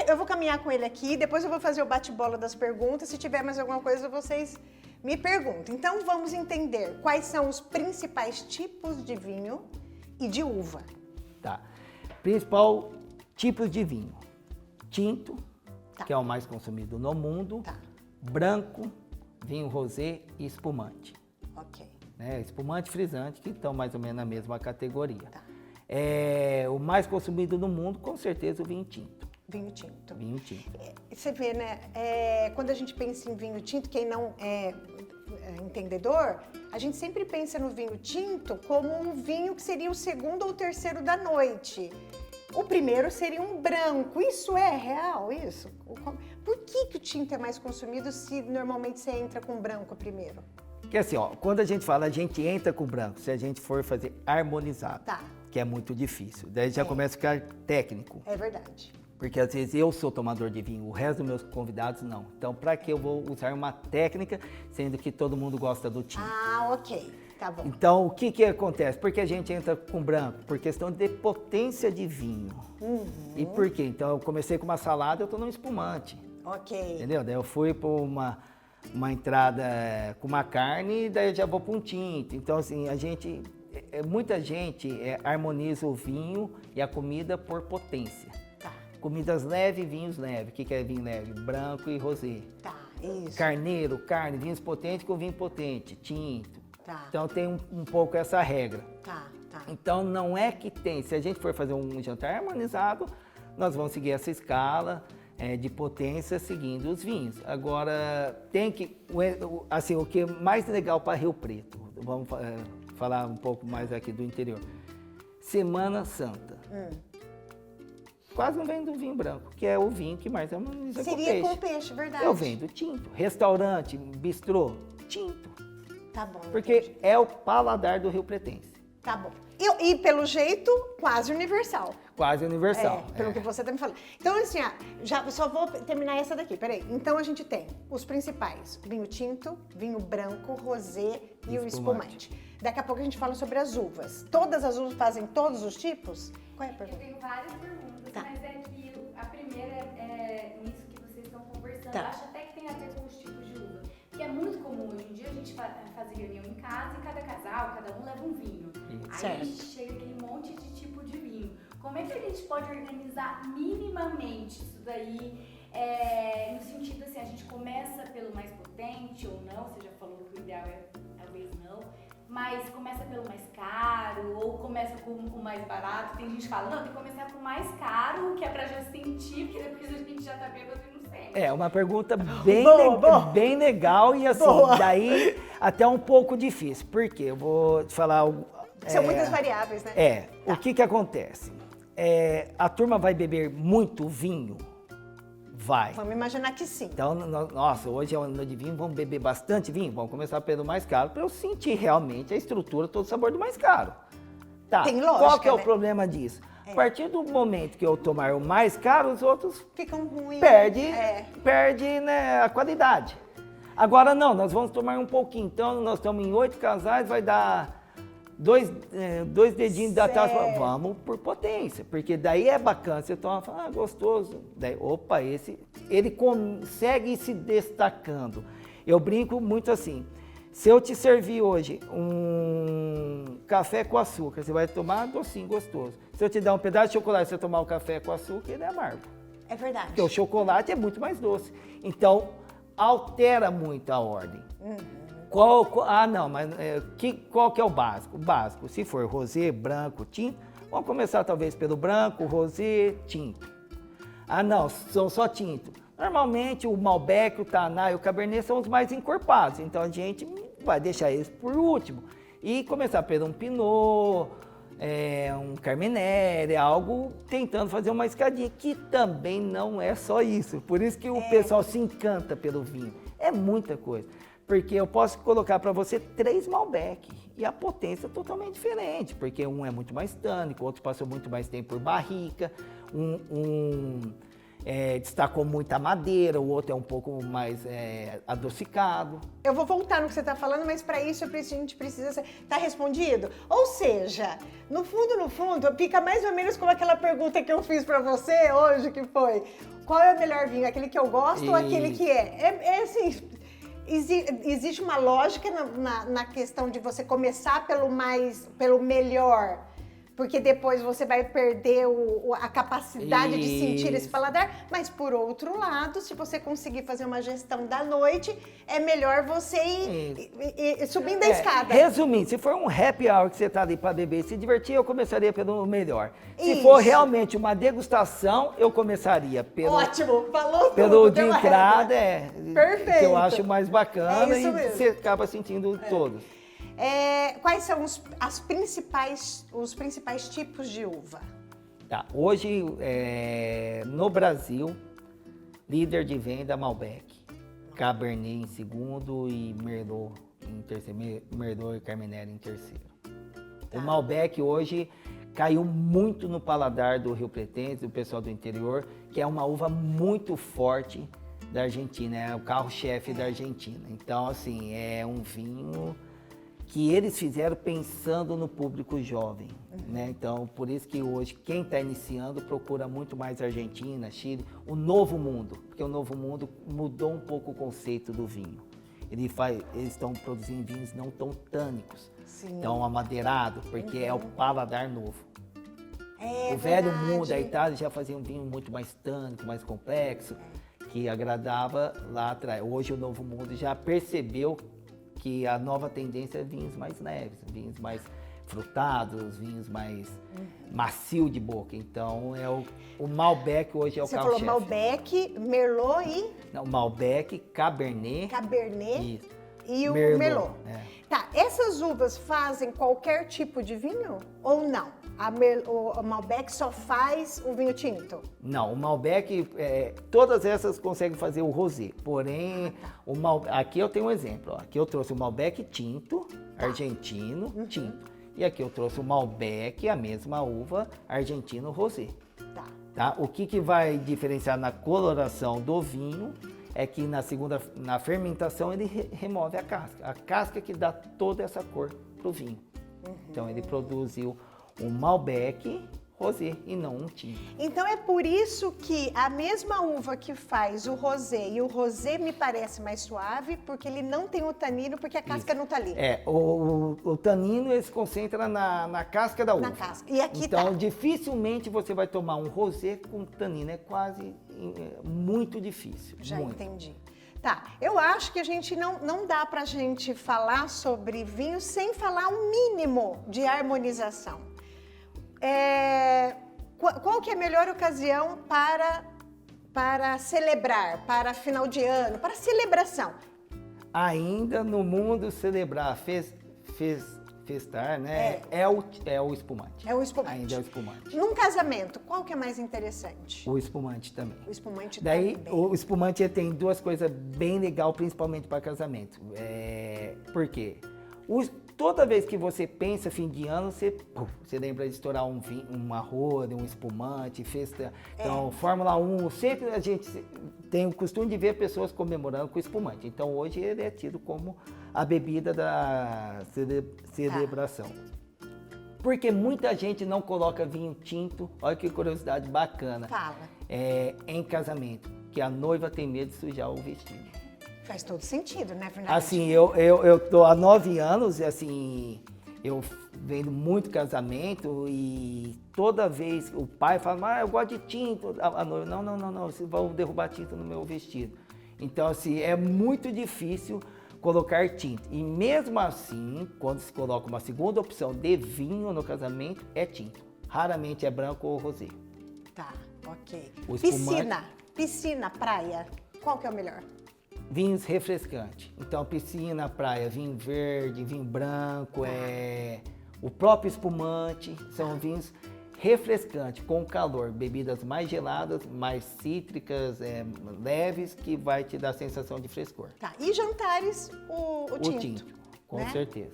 eu vou caminhar com ele aqui, depois eu vou fazer o bate-bola das perguntas, se tiver mais alguma coisa vocês me perguntam. Então vamos entender quais são os principais tipos de vinho e de uva. Tá. Principal tipos de vinho. Tinto, Tá. que é o mais consumido no mundo. Tá. Branco, vinho rosé e espumante. Ok. Né? Espumante e frisante, que estão mais ou menos na mesma categoria. Tá. O mais consumido no mundo, com certeza, o vinho tinto. Vinho tinto. Vinho tinto. Você vê, né? Quando a gente pensa em vinho tinto, quem não é entendedor, a gente sempre pensa no vinho tinto como um vinho que seria o segundo ou terceiro da noite. O primeiro seria um branco. Isso é real, isso? Por que o tinto é mais consumido se normalmente você entra com branco primeiro? Porque assim, quando a gente fala, a gente entra com branco, se a gente for fazer harmonizado, Tá. que é muito difícil. Daí já começa a ficar técnico. É verdade. Porque às vezes eu sou tomador de vinho, o resto dos meus convidados não. Então, para que eu vou usar uma técnica, sendo que todo mundo gosta do tinto? Ok. Tá bom. Então, o que acontece? Por que a gente entra com branco? Por questão de potência de vinho. E por quê? Então, eu comecei com uma salada, eu estou num espumante. Ok. Entendeu? Daí eu fui para uma entrada com uma carne, daí eu já vou para um tinto. Então, assim, muita gente harmoniza o vinho e a comida por potência. Tá. Comidas leves, vinhos leves. O que é vinho leve? Branco e rosé. Tá. Isso. Carneiro, carne, vinhos potentes com vinho potente, tinto. Tá. Então tem um pouco essa regra. Tá. Então não é que tem, se a gente for fazer um jantar harmonizado, nós vamos seguir essa escala de potência seguindo os vinhos. Agora tem que, assim, o que é mais legal para Rio Preto, vamos falar um pouco mais aqui do interior. Semana Santa. Quase não vem do vinho branco, que é o vinho que mais harmoniza com Seria peixe. com peixe, verdade. Eu vendo tinto. Restaurante, bistrô, tinto. Tá bom. Porque é o paladar do Rio Pretense. Tá bom. E pelo jeito, quase universal. Quase universal. Pelo que você tá me falando. Então, assim, já só vou terminar essa daqui, peraí. Então, a gente tem os principais: vinho tinto, vinho branco, rosé e o espumante. Daqui a pouco a gente fala sobre as uvas. Todas as uvas fazem todos os tipos? Qual é a Eu pergunta? tenho várias perguntas, Tá. mas é que a primeira é nisso que vocês estão conversando. Tá. Eu acho até que tem a ver com os tipos de uva. Porque é muito comum hoje em dia a gente fazer reunião em casa e cada casal, cada um leva um vinho. Aí Certo. chega aquele monte de tipo de vinho. Como é que a gente pode organizar minimamente isso daí? No sentido assim, a gente começa pelo mais potente ou não, você já falou que o ideal é talvez não, mas começa pelo mais caro ou começa com o mais barato. Tem gente que fala, não, tem que começar com o mais caro, que é pra já sentir, porque depois a gente já tá bêbado e não sente. É uma pergunta bem, Boa. bem legal e assim, Boa. daí até um pouco difícil. Por quê? Eu vou te falar... São muitas variáveis, né? O que acontece? A turma vai beber muito vinho? Vai. Vamos imaginar que sim. Então, nossa, hoje é um ano de vinho, vamos beber bastante vinho? Vamos começar pelo mais caro, para eu sentir realmente a estrutura, todo o sabor do mais caro. Tá, Tem lógica, qual que é o né? problema disso? A partir do momento que eu tomar o mais caro, os outros Ficam ruins. perde, né, a qualidade. Agora não, nós vamos tomar um pouquinho. Então, nós estamos em 8 casais, vai dar dois dedinhos da taça. Certo. Vamos por potência, porque daí é bacana. Você toma e fala, gostoso. Daí, opa, ele consegue ir se destacando. Eu brinco muito assim. Se eu te servir hoje um café com açúcar, você vai tomar docinho, gostoso. Se eu te dar um pedaço de chocolate, você tomar o café com açúcar, ele é amargo. É verdade. Porque o chocolate é muito mais doce. Então, altera muito a ordem. Qual que é o básico? O básico, se for rosé, branco, tinto, vamos começar talvez pelo branco, rosé, tinto. Ah, não, são só tinto. Normalmente o Malbec, o Taná e o Cabernet são os mais encorpados, então a gente vai deixar eles por último. E começar pelo um Pinot, um Carmenère, algo tentando fazer uma escadinha, que também não é só isso. Por isso que o pessoal se encanta pelo vinho. É muita coisa. Porque eu posso colocar para você 3 Malbec e a potência é totalmente diferente, porque um é muito mais tânico, o outro passou muito mais tempo por barrica, destacou muita madeira, o outro é um pouco mais adocicado. Eu vou voltar no que você está falando, mas para isso a gente precisa estar respondido. Ou seja, no fundo, fica mais ou menos como aquela pergunta que eu fiz para você hoje, que foi: qual é o melhor vinho? Aquele que eu gosto ou aquele que é? É assim, existe uma lógica na questão de você começar pelo melhor, porque depois você vai perder a capacidade de sentir esse paladar. Mas, por outro lado, se você conseguir fazer uma gestão da noite, é melhor você ir subindo a escada. Resumindo, se for um happy hour que você está ali para beber e se divertir, eu começaria pelo melhor. Se Isso. for realmente uma degustação, eu começaria pelo... Ótimo, falou tudo. Pelo de deu uma entrada, régua. Perfeito. que eu acho mais bacana É isso e mesmo. você acaba sentindo todos. Quais são os principais tipos de uva? Tá, hoje, no Brasil, líder de venda Malbec, Cabernet em segundo e Merlot em terceiro, Merlot e Carmenère em terceiro. O Malbec hoje caiu muito no paladar do Rio Pretense, do pessoal do interior, que é uma uva muito forte da Argentina, é o carro-chefe da Argentina. Então, assim, é um vinho que eles fizeram pensando no público jovem, né? Então, por isso que hoje quem está iniciando procura muito mais Argentina, Chile, o novo mundo, porque o novo mundo mudou um pouco o conceito do vinho. Eles estão produzindo vinhos não tão tânicos, tão amadeirado, porque é o paladar novo. O velho mundo, a Itália já fazia um vinho muito mais tânico, mais complexo, que agradava lá atrás. Hoje o novo mundo já percebeu que a nova tendência é vinhos mais leves, vinhos mais frutados, vinhos mais macio de boca. Então, o Malbec hoje é o carro-chefe. Você falou Malbec, Merlot e... Não, Malbec, Cabernet e o Merlot. Tá, essas uvas fazem qualquer tipo de vinho ou não? O Malbec só faz o vinho tinto? Não, o Malbec, todas essas conseguem fazer o rosé. Porém, aqui eu tenho um exemplo. Ó. Aqui eu trouxe o Malbec tinto, argentino, tinto. E aqui eu trouxe o Malbec, a mesma uva, argentino rosé. Tá? O que vai diferenciar na coloração do vinho é que na fermentação ele remove a casca. A casca que dá toda essa cor pro vinho. Então ele produziu um Malbec rosé e não um tinto. Então é por isso que a mesma uva que faz o rosé, e o rosé me parece mais suave, porque ele não tem o tanino, porque a casca não tá ali. O tanino ele se concentra na casca da uva. Na casca. E aqui então dificilmente você vai tomar um rosé com tanino, é quase muito difícil. Já muito. entendi. Tá, eu acho que a gente não dá pra gente falar sobre vinho sem falar um mínimo de harmonização. Qual que é a melhor ocasião para celebrar, para final de ano, para celebração? Ainda no mundo celebrar festar, né? É o espumante. É o espumante. Ainda é o espumante. Num casamento, qual que é mais interessante? O espumante também. O espumante Daí, também. o espumante ele tem duas coisas bem legais, principalmente para casamento. Por quê? Toda vez que você pensa fim de ano, você lembra de estourar um arroz, um espumante, festa. Então, Fórmula 1, sempre a gente tem o costume de ver pessoas comemorando com espumante. Então, hoje ele é tido como a bebida da celebração. Porque muita gente não coloca vinho tinto, olha que curiosidade bacana, Fala. Em casamento, que a noiva tem medo de sujar o vestido. Faz todo sentido, né, Fernanda? Assim, eu tô há 9 anos e assim, eu vendo muito casamento e toda vez o pai fala, eu gosto de tinto, a noiva, não, vocês vão derrubar tinta no meu vestido. Então, assim, é muito difícil colocar tinta. E mesmo assim, quando se coloca uma segunda opção de vinho no casamento, é tinto. Raramente é branco ou rosé. Tá, ok. O espumante- Piscina, praia, qual que é o melhor? Vinhos refrescantes. Então, piscina, praia, vinho verde, vinho branco, o próprio espumante, são vinhos refrescantes, com calor, bebidas mais geladas, mais cítricas, leves, que vai te dar a sensação de frescor. Tá, e jantares, o tinto. O tinto, com né? certeza.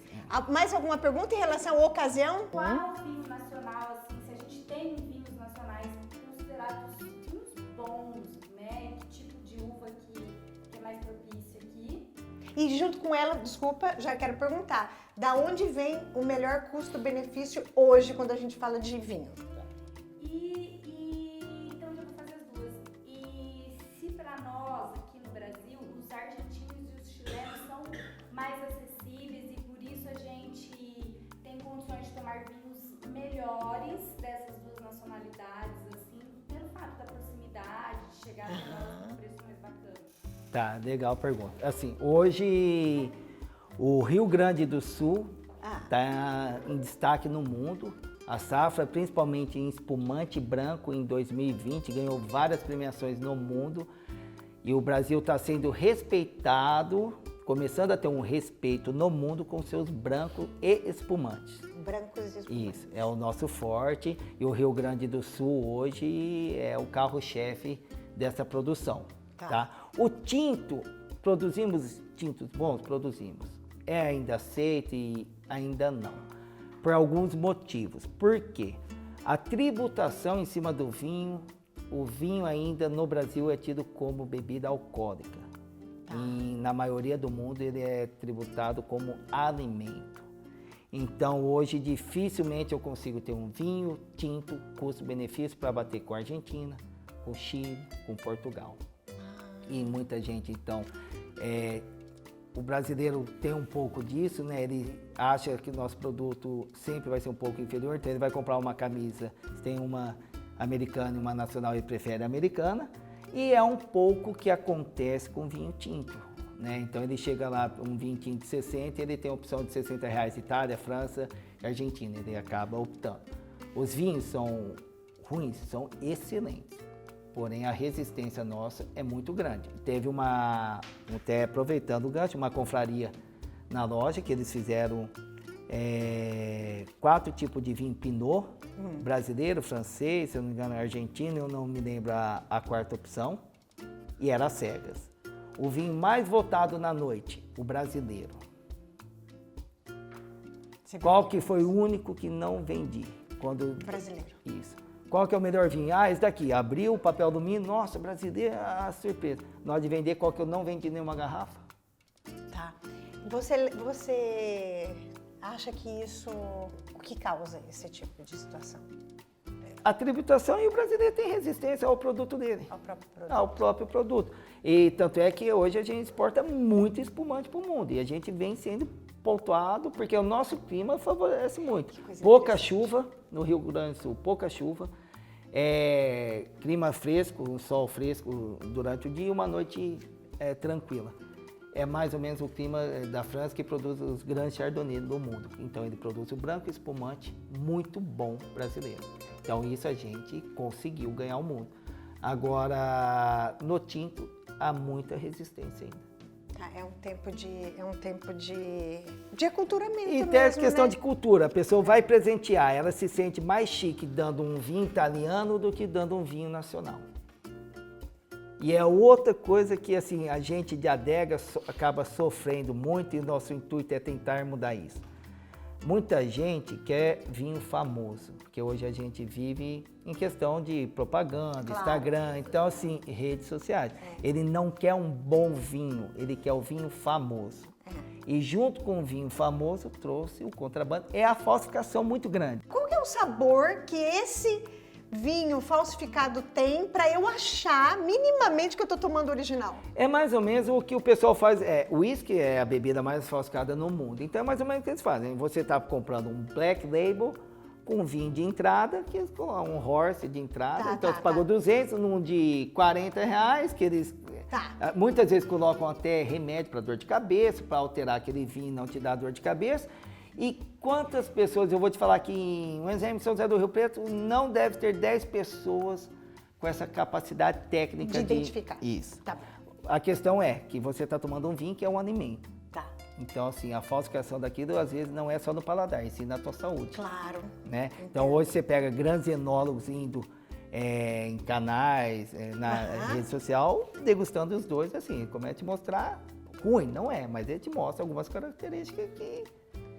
Mais alguma pergunta em relação à ocasião? Qual vinho nacional, assim, se a gente tem vinhos nacionais considerados vinhos bons, né? Que tipo de uva que é mais propícia aqui? E junto com ela, desculpa, já quero perguntar, da onde vem o melhor custo-benefício hoje quando a gente fala de vinho? Então já vou fazer as duas. E se para nós aqui no Brasil, os argentinos e os chilenos são mais acessíveis e por isso a gente tem condições de tomar vinhos melhores dessas duas nacionalidades, assim, pelo fato da proximidade, de chegar a nós com preço mais bacana. Tá, legal a pergunta. Assim, hoje o Rio Grande do Sul está em destaque no mundo. A safra, principalmente em espumante branco, em 2020, ganhou várias premiações no mundo. E o Brasil está sendo respeitado, começando a ter um respeito no mundo com seus brancos e espumantes. Brancos e espumantes. Isso, é o nosso forte. E o Rio Grande do Sul hoje é o carro-chefe dessa produção. Tá? O tinto, produzimos tintos bons? Produzimos. É ainda aceito e ainda não. Por alguns motivos. Por quê? A tributação em cima do vinho, o vinho ainda no Brasil é tido como bebida alcoólica. E na maioria do mundo ele é tributado como alimento. Então hoje dificilmente eu consigo ter um vinho tinto custo-benefício para bater com a Argentina, com o Chile, com Portugal. E muita gente, então, o brasileiro tem um pouco disso, né? Ele acha que o nosso produto sempre vai ser um pouco inferior, então ele vai comprar uma camisa, se tem uma americana e uma nacional, ele prefere a americana. E é um pouco que acontece com vinho tinto, né? Então ele chega lá, um vinho tinto de 60, ele tem a opção de R$60, Itália, França e Argentina, ele acaba optando. Os vinhos são ruins, são excelentes. Porém, a resistência nossa é muito grande. Teve até aproveitando o gancho, uma confraria na loja que eles fizeram 4 tipos de vinho Pinot, brasileiro, francês, se eu não me engano, argentino, eu não me lembro a quarta opção, e era cegas. O vinho mais votado na noite, o brasileiro. Qual que foi o único que não vendi? Brasileiro. Isso. Qual que é o melhor vinho? Esse daqui. Abriu o papel alumínio, nossa, brasileiro, surpresa. Na hora de vender, qual que eu não vendi nenhuma garrafa? Tá. Você acha que isso, o que causa esse tipo de situação? A tributação, e o brasileiro tem resistência ao produto dele. Ao próprio produto. Ao próprio produto. E tanto é que hoje a gente exporta muito espumante para o mundo. E a gente vem sendo pontuado porque o nosso clima favorece muito. Pouca chuva no Rio Grande do Sul, pouca chuva. Clima fresco, um sol fresco durante o dia e uma noite tranquila. É mais ou menos o clima da França que produz os grandes chardonnays do mundo. Então ele produz o branco espumante muito bom brasileiro. Então isso a gente conseguiu ganhar o mundo. Agora, no tinto, há muita resistência ainda. Tá, é um tempo de aculturamento E tem a mesmo, questão né? de cultura, a pessoa vai presentear, ela se sente mais chique dando um vinho italiano do que dando um vinho nacional. E é outra coisa que assim, a gente de adega acaba sofrendo muito e nosso intuito é tentar mudar isso. Muita gente quer vinho famoso, porque hoje a gente vive em questão de propaganda, Claro. Instagram, então assim, redes sociais. Ele não quer um bom vinho, ele quer o vinho famoso. E junto com o vinho famoso trouxe o contrabando. É a falsificação muito grande. Qual que é o sabor que esse vinho falsificado tem para eu achar minimamente que eu tô tomando original? É mais ou menos o que o pessoal faz. O uísque é a bebida mais falsificada no mundo. Então é mais ou menos o que eles fazem. Você está comprando um Black Label com vinho de entrada, que eles colocam um horse de entrada. Tá, então tá, você pagou 200 num de R$40, que eles Tá. muitas vezes colocam até remédio para dor de cabeça, para alterar aquele vinho e não te dar dor de cabeça. E quantas pessoas, eu vou te falar que em um exemplo em São José do Rio Preto, não deve ter 10 pessoas com essa capacidade técnica De identificar. Isso. Tá bom. A questão é que você está tomando um vinho que é um alimento. Tá. Então, assim, a falsificação daquilo, às vezes, não é só no paladar, e sim na tua saúde. Claro. Né? Então, hoje você pega grandes enólogos indo em canais, na rede social, degustando os dois, assim, como é te mostrar ruim, não é, mas ele te mostra algumas características que...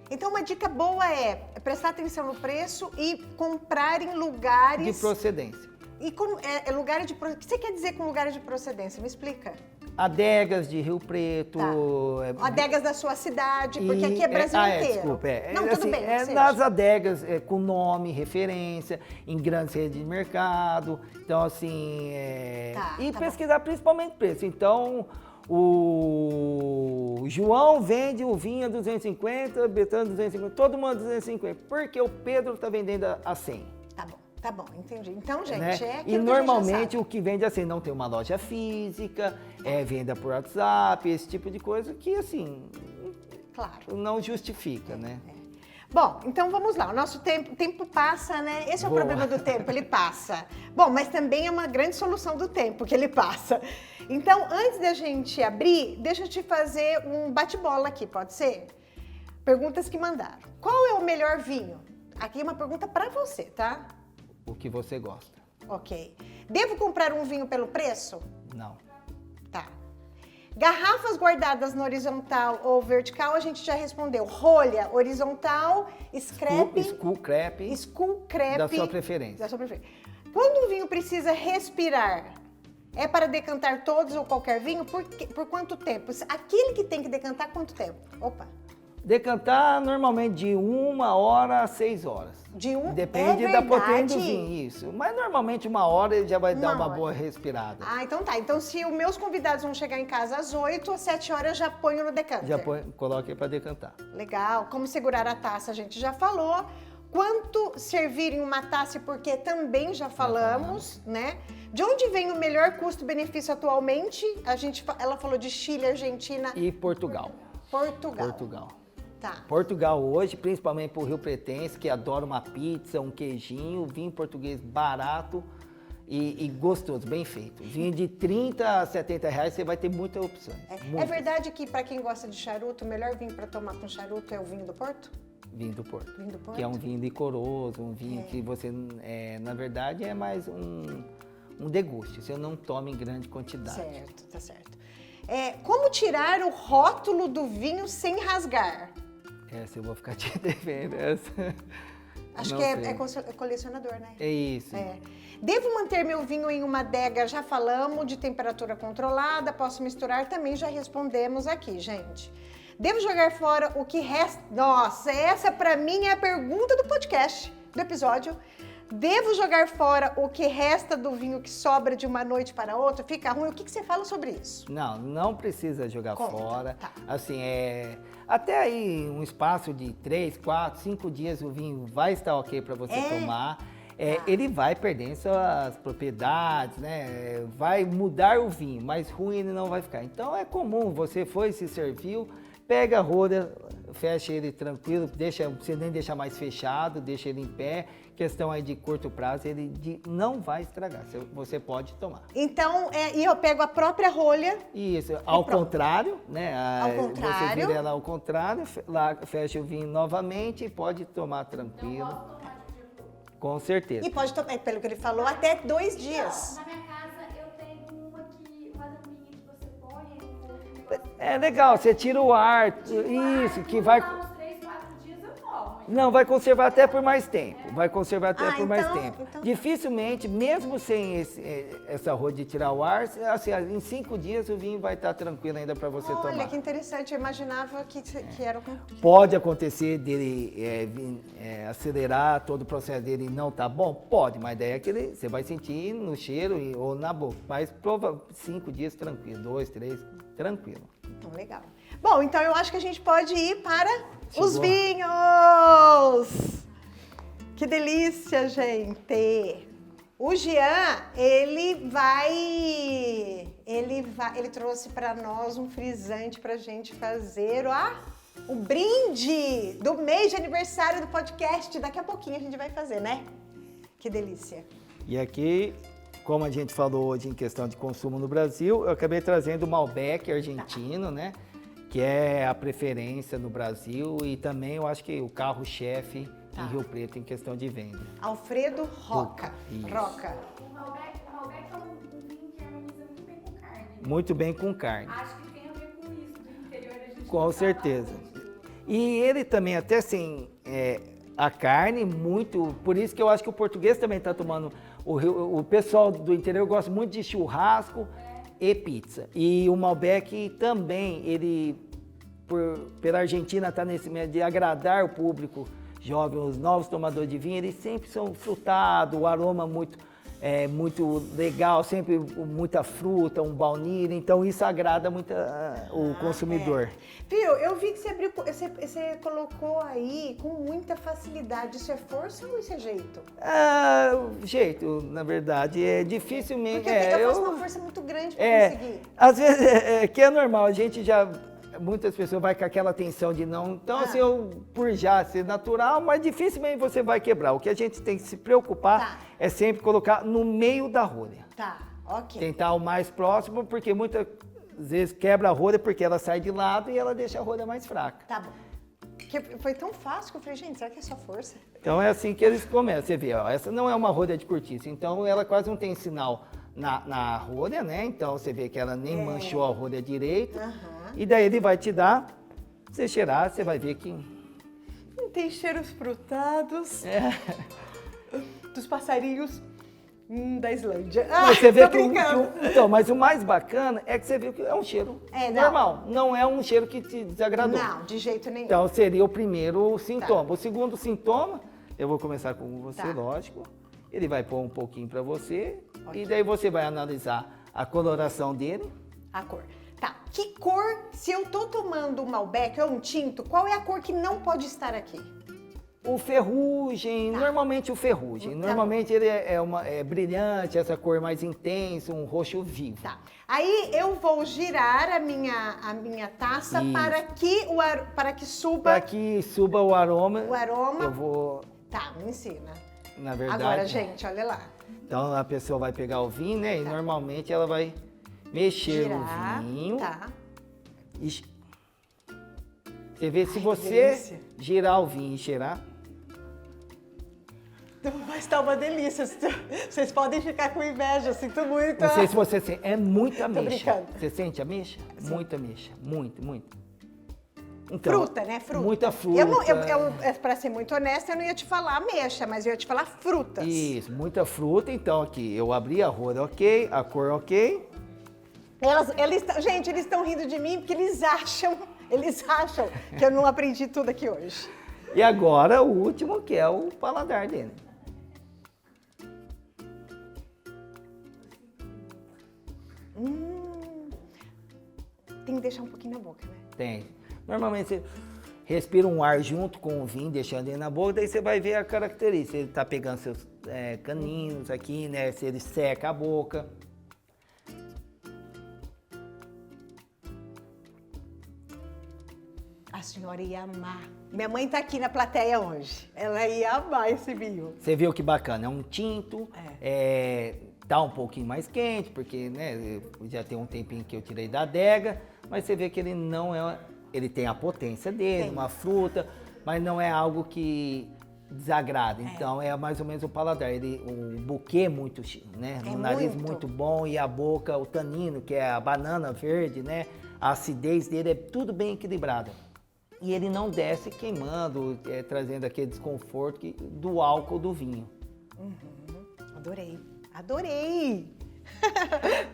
Então, uma dica boa é prestar atenção no preço e comprar em lugares... De procedência. E lugares de... O que você quer dizer com lugares de procedência? Me explica. Adegas de Rio Preto... Tá. Adegas da sua cidade, porque aqui é Brasil inteiro. Desculpa, Não, tudo bem. seja. nas adegas com nome, referência, em grandes redes de mercado. Então, assim... Tá pesquisar principalmente preço. Então, o João vende o vinho a 250, Betânia 250, todo mundo a 250. Porque o Pedro está vendendo a 100. Tá bom, entendi. Então, gente, Né? é aquilo E que a gente já normalmente sabe. o que vende assim, não tem uma loja física, é venda por WhatsApp, esse tipo de coisa que assim, Claro. não justifica, né? Bom, então vamos lá. O nosso tempo passa, né? Esse é o Boa. problema do tempo, ele passa. Bom, mas também é uma grande solução do tempo que ele passa. Então, antes da gente abrir, deixa eu te fazer um bate-bola aqui, pode ser? Perguntas que mandaram. Qual é o melhor vinho? Aqui é uma pergunta para você, tá? O que você gosta. Ok. Devo comprar um vinho pelo preço? Não. Tá. Garrafas guardadas na horizontal ou vertical, a gente já respondeu. Rolha, horizontal, scrap, Skull crepe, skull crepe. da sua preferência. Da sua preferência. Quando o vinho precisa respirar, é para decantar todos ou qualquer vinho? Por quanto tempo? Aquele que tem que decantar, quanto tempo? Opa. Decantar normalmente de 1 hora a 6 horas. Depende da potência do vinho, isso. Mas normalmente 1 hora ele já vai dar uma boa respirada. Ah, então tá. Então se os meus convidados vão chegar em casa às 8, às 7 horas eu já ponho no decanter. Já coloca aí para decantar. Legal. Como segurar a taça, a gente já falou. Quanto servir em uma taça, porque também já falamos, né? De onde vem o melhor custo-benefício atualmente? Ela falou de Chile, Argentina E Portugal. Portugal. Tá. Portugal hoje, principalmente pro Rio Pretense, que adora uma pizza, um queijinho, vinho português barato e gostoso, bem feito. Vinho de 30 a 70 reais, você vai ter muitas opções. É verdade que para quem gosta de charuto, o melhor vinho para tomar com charuto é o vinho do Porto? Vinho do Porto. Vinho do Porto? Que é um vinho licoroso, um vinho que você, na verdade, é mais um deguste. Você não toma em grande quantidade. Certo, tá certo. Como tirar o rótulo do vinho sem rasgar? Essa eu vou ficar te devendo. Essa. Acho Não que sei. é colecionador, né? É isso. Devo manter meu vinho em uma adega, já falamos, de temperatura controlada, posso misturar, também já respondemos aqui, gente. Devo jogar fora o que resta... Nossa, essa pra mim é a pergunta do podcast, do episódio. Devo jogar fora o que resta do vinho que sobra de uma noite para outra? Fica ruim? O que você fala sobre isso? Não precisa jogar Conta, fora. tá. Assim, até aí um espaço de 3, 4, 5 dias o vinho vai estar ok para você tomar. Ele vai perder suas propriedades, né? Vai mudar o vinho, mas ruim ele não vai ficar. Então é comum, você foi, se serviu, pega a rolha, fecha ele tranquilo, você nem deixa mais fechado, deixa ele em pé. Questão aí de curto prazo, não vai estragar, você pode tomar. Então, e eu pego a própria rolha. Isso, ao pronto. contrário, né? Ao contrário. Você vira ela ao contrário, lá fecha o vinho novamente e pode tomar tranquilo. Não posso tomar de um dia pro outro. Com certeza. E pode tomar, pelo que ele falou, até 2 dias. Não, na minha casa eu tenho uma tampinha que você põe aí um negócio. É legal, você tira o ar, isso, que vai... Uns 3, 4 dias eu tomo. Não, vai conservar até por mais tempo. Vai conservar até Ah, por mais então- tempo. então- Dificilmente, mesmo sem essa roda de tirar o ar, assim, em 5 dias o vinho vai estar tranquilo ainda para você Olha, tomar. que interessante. Eu imaginava que era com... Pode acontecer dele acelerar todo o processo dele e não tá bom? Pode, mas daí é aquele, você vai sentir no cheiro ou na boca. Mas 5 dias tranquilo, 2, 3, tranquilo. Então, legal. Bom, então eu acho que a gente pode ir para os Chegou. vinhos! Que delícia, gente! O Jean, ele trouxe para nós um frisante para a gente fazer o brinde do mês de aniversário do podcast. Daqui a pouquinho a gente vai fazer, né? Que delícia! E aqui, como a gente falou hoje em questão de consumo no Brasil, eu acabei trazendo o Malbec argentino, né? Que é a preferência no Brasil e também eu acho que o carro-chefe em Rio Preto em questão de venda. Alfredo Roca. Isso. Roca. O Malbec é um vinho que harmoniza muito bem com carne. Muito bem com carne, Acho que tem a ver com isso, do interior a gente com não certeza. fala muito. E ele também, até assim, a carne, muito... Por isso que eu acho que o português também está tomando... O pessoal do interior gosta muito de churrasco e pizza. E o Malbec também, ele, pela Argentina, está nesse meio de agradar o público jovem, os novos tomadores de vinho, eles sempre são frutados, o aroma muito legal, sempre muita fruta, um baunilha, então isso agrada muito o consumidor. Viu, eu vi que você colocou aí com muita facilidade. Isso é força ou isso é jeito? Jeito, na verdade, é dificilmente... Porque eu faço uma força muito grande pra conseguir. Às vezes, que é normal, a gente já... Muitas pessoas vai com aquela tensão de não... Então, assim, por já ser natural, mas dificilmente você vai quebrar. O que a gente tem que se preocupar é sempre colocar no meio da rolha. Tá, ok. Tentar o mais próximo, porque muitas vezes quebra a rolha porque ela sai de lado e ela deixa a rolha mais fraca. Tá bom. Porque foi tão fácil que eu falei, gente, será que é só força? Então é assim que eles começam. Você vê, ó, essa não é uma rolha de cortiça, então ela quase não tem sinal na rolha, né? Então você vê que ela nem manchou a rolha direito. E daí ele vai te dar, você cheirar, você vai ver que... Tem cheiros frutados dos passarinhos da Islândia. Você vê tô que brincando. então, mas o mais bacana é que você vê que é um cheiro normal. Não é um cheiro que te desagradou. Não, de jeito nenhum. Então seria o primeiro sintoma. O segundo sintoma, eu vou começar com você, Tá. lógico. Ele vai pôr um pouquinho para você e daí você vai analisar a coloração dele. A cor. Tá, que cor, se eu tô tomando um Malbec ou um tinto, qual é a cor que não pode estar aqui? O ferrugem, normalmente o ferrugem. Normalmente ele é brilhante, essa cor mais intensa, um roxo vivo. Tá. Aí eu vou girar a minha taça Isso. para que suba Para que suba o aroma, o aroma. eu vou, Tá, me ensina. na verdade... Agora, gente, olha lá. Então a pessoa vai pegar o vinho, né? E normalmente ela vai mexer Girar. no vinho. Tá. E você vê, se Ai, você que delícia. girar o vinho e cheirar, Vai estar uma delícia. Vocês podem ficar com inveja, sinto muito. não sei se você sente, é muita ameixa. brincando. Você sente ameixa? Muita ameixa, muito. Então, Fruta, né? Fruta. Muita fruta. Pra ser muito honesta, eu não ia te falar ameixa, mas eu ia te falar frutas. Isso, muita fruta. Então aqui, eu abri a rolha ok, a cor ok. Gente, eles estão rindo de mim porque eles acham que eu não aprendi tudo aqui hoje. E agora o último, que é o paladar dele. Tem que deixar um pouquinho na boca, né? Tem. Normalmente você respira um ar junto com o vinho, deixando ele na boca, daí você vai ver a característica. Ele tá pegando seus caninos aqui, né? Se ele seca a boca. A senhora ia amar. Minha mãe tá aqui na plateia hoje. Ela ia amar esse vinho. Você viu que bacana, é um tinto, tá um pouquinho mais quente, porque né, já tem um tempinho que eu tirei da adega, mas você vê que ele não é, ele tem a potência dele, uma fruta, mas não é algo que desagrada. Então é mais ou menos o paladar, o buquê muito, né, no nariz muito bom e a boca, o tanino, que é a banana verde, né, a acidez dele é tudo bem equilibrado. E ele não desce queimando, trazendo aquele desconforto do álcool do vinho. Adorei. Adorei! Queria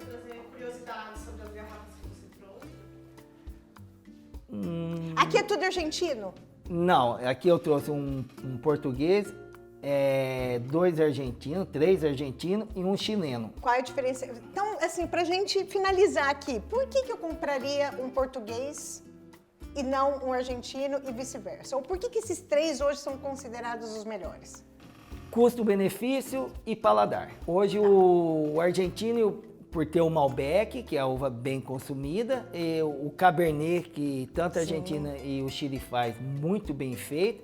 trazer curiosidades sobre as garrafas que você trouxe. Aqui é tudo argentino? Não, aqui eu trouxe um português, 2 argentinos, 3 argentinos e um chileno. Qual é a diferença? Então, assim, pra gente finalizar aqui, por que eu compraria um português e não um argentino e vice-versa? Ou por que esses 3 hoje são considerados os melhores? Custo-benefício e paladar. Hoje o argentino, por ter o Malbec, que é a uva bem consumida, e o Cabernet, que tanto a Argentina e o Chile faz muito bem feito,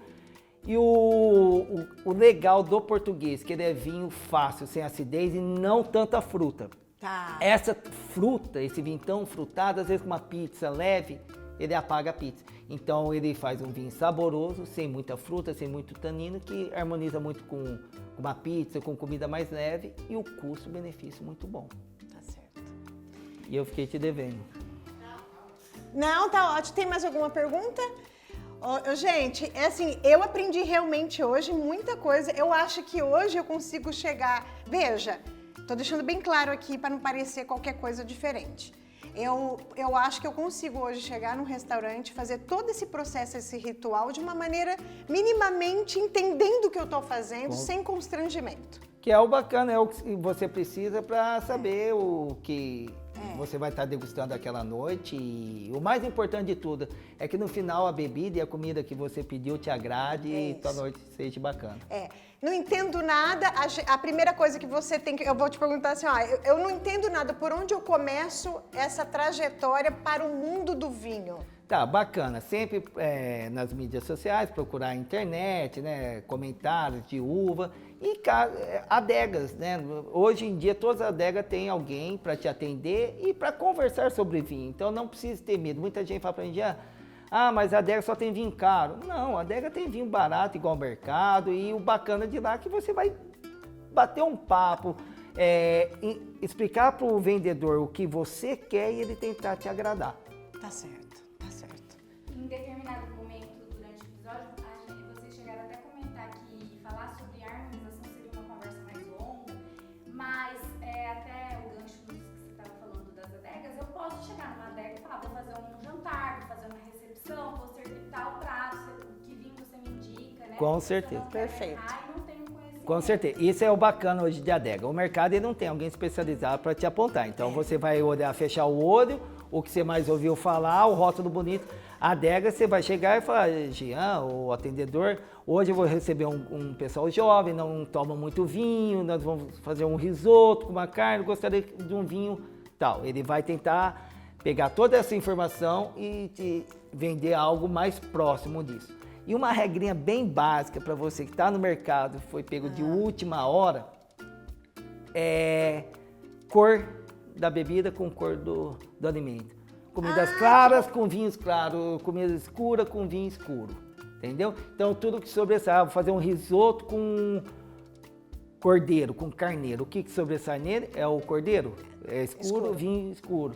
e o legal do português, que ele é vinho fácil, sem acidez e não tanta fruta. Tá. Essa fruta, esse vinho tão frutado, às vezes com uma pizza leve, ele apaga a pizza. Então ele faz um vinho saboroso, sem muita fruta, sem muito tanino, que harmoniza muito com uma pizza, com comida mais leve e o custo-benefício muito bom. Tá certo. E eu fiquei te devendo. Não, tá ótimo. Tem mais alguma pergunta? Gente, é assim, eu aprendi realmente hoje muita coisa. Eu acho que hoje eu consigo chegar... Veja, tô deixando bem claro aqui para não parecer qualquer coisa diferente. Eu acho que eu consigo hoje chegar num restaurante, fazer todo esse processo, esse ritual de uma maneira minimamente entendendo o que eu estou fazendo, sem constrangimento. Que é o bacana, é o que você precisa para saber o que você vai estar degustando aquela noite. E o mais importante de tudo é que no final a bebida e a comida que você pediu te agrade e tua noite seja bacana. Não entendo nada, a primeira coisa que você tem que... Eu vou te perguntar assim, eu não entendo nada, por onde eu começo essa trajetória para o mundo do vinho? Tá, bacana. Sempre nas mídias sociais, procurar a internet, né, comentários de uva e adegas, né? Hoje em dia todas as adegas têm alguém para te atender e para conversar sobre vinho. Então não precisa ter medo. Muita gente fala para mim, mas a adega só tem vinho caro. Não, a adega tem vinho barato igual ao mercado e o bacana de lá é que você vai bater um papo, explicar para o vendedor o que você quer e ele tentar te agradar. Tá certo, tá certo. Em determinado momento durante o episódio, vocês chegaram até a comentar que falar sobre harmonização seria uma conversa mais longa, mas até o gancho que você estava falando das adegas, eu posso chegar numa adega e falar, vou fazer um jantar, vou fazer uma recepção, vou servir tal prato, que vinho você me indica, né? Com certeza. Perfeito. Não tenho conhecimento. Com certeza. Isso é o bacana hoje de adega. O mercado ele não tem alguém especializado para te apontar. Então você vai olhar, fechar o olho, o que você mais ouviu falar, o rótulo bonito. A adega você vai chegar e falar, Jean, o atendedor, hoje eu vou receber um pessoal jovem, não toma muito vinho, nós vamos fazer um risoto com uma carne, gostaria de um vinho tal. Ele vai tentar pegar toda essa informação e te vender algo mais próximo disso. E uma regrinha bem básica para você que está no mercado, foi pego de última hora, é cor da bebida com cor do alimento. Comidas claras com vinhos claros, comida escura com vinho escuro, entendeu? Então tudo que sobressai, vou fazer um risoto com cordeiro, com carneiro. O que sobressai nele é o cordeiro, é escuro, vinho escuro.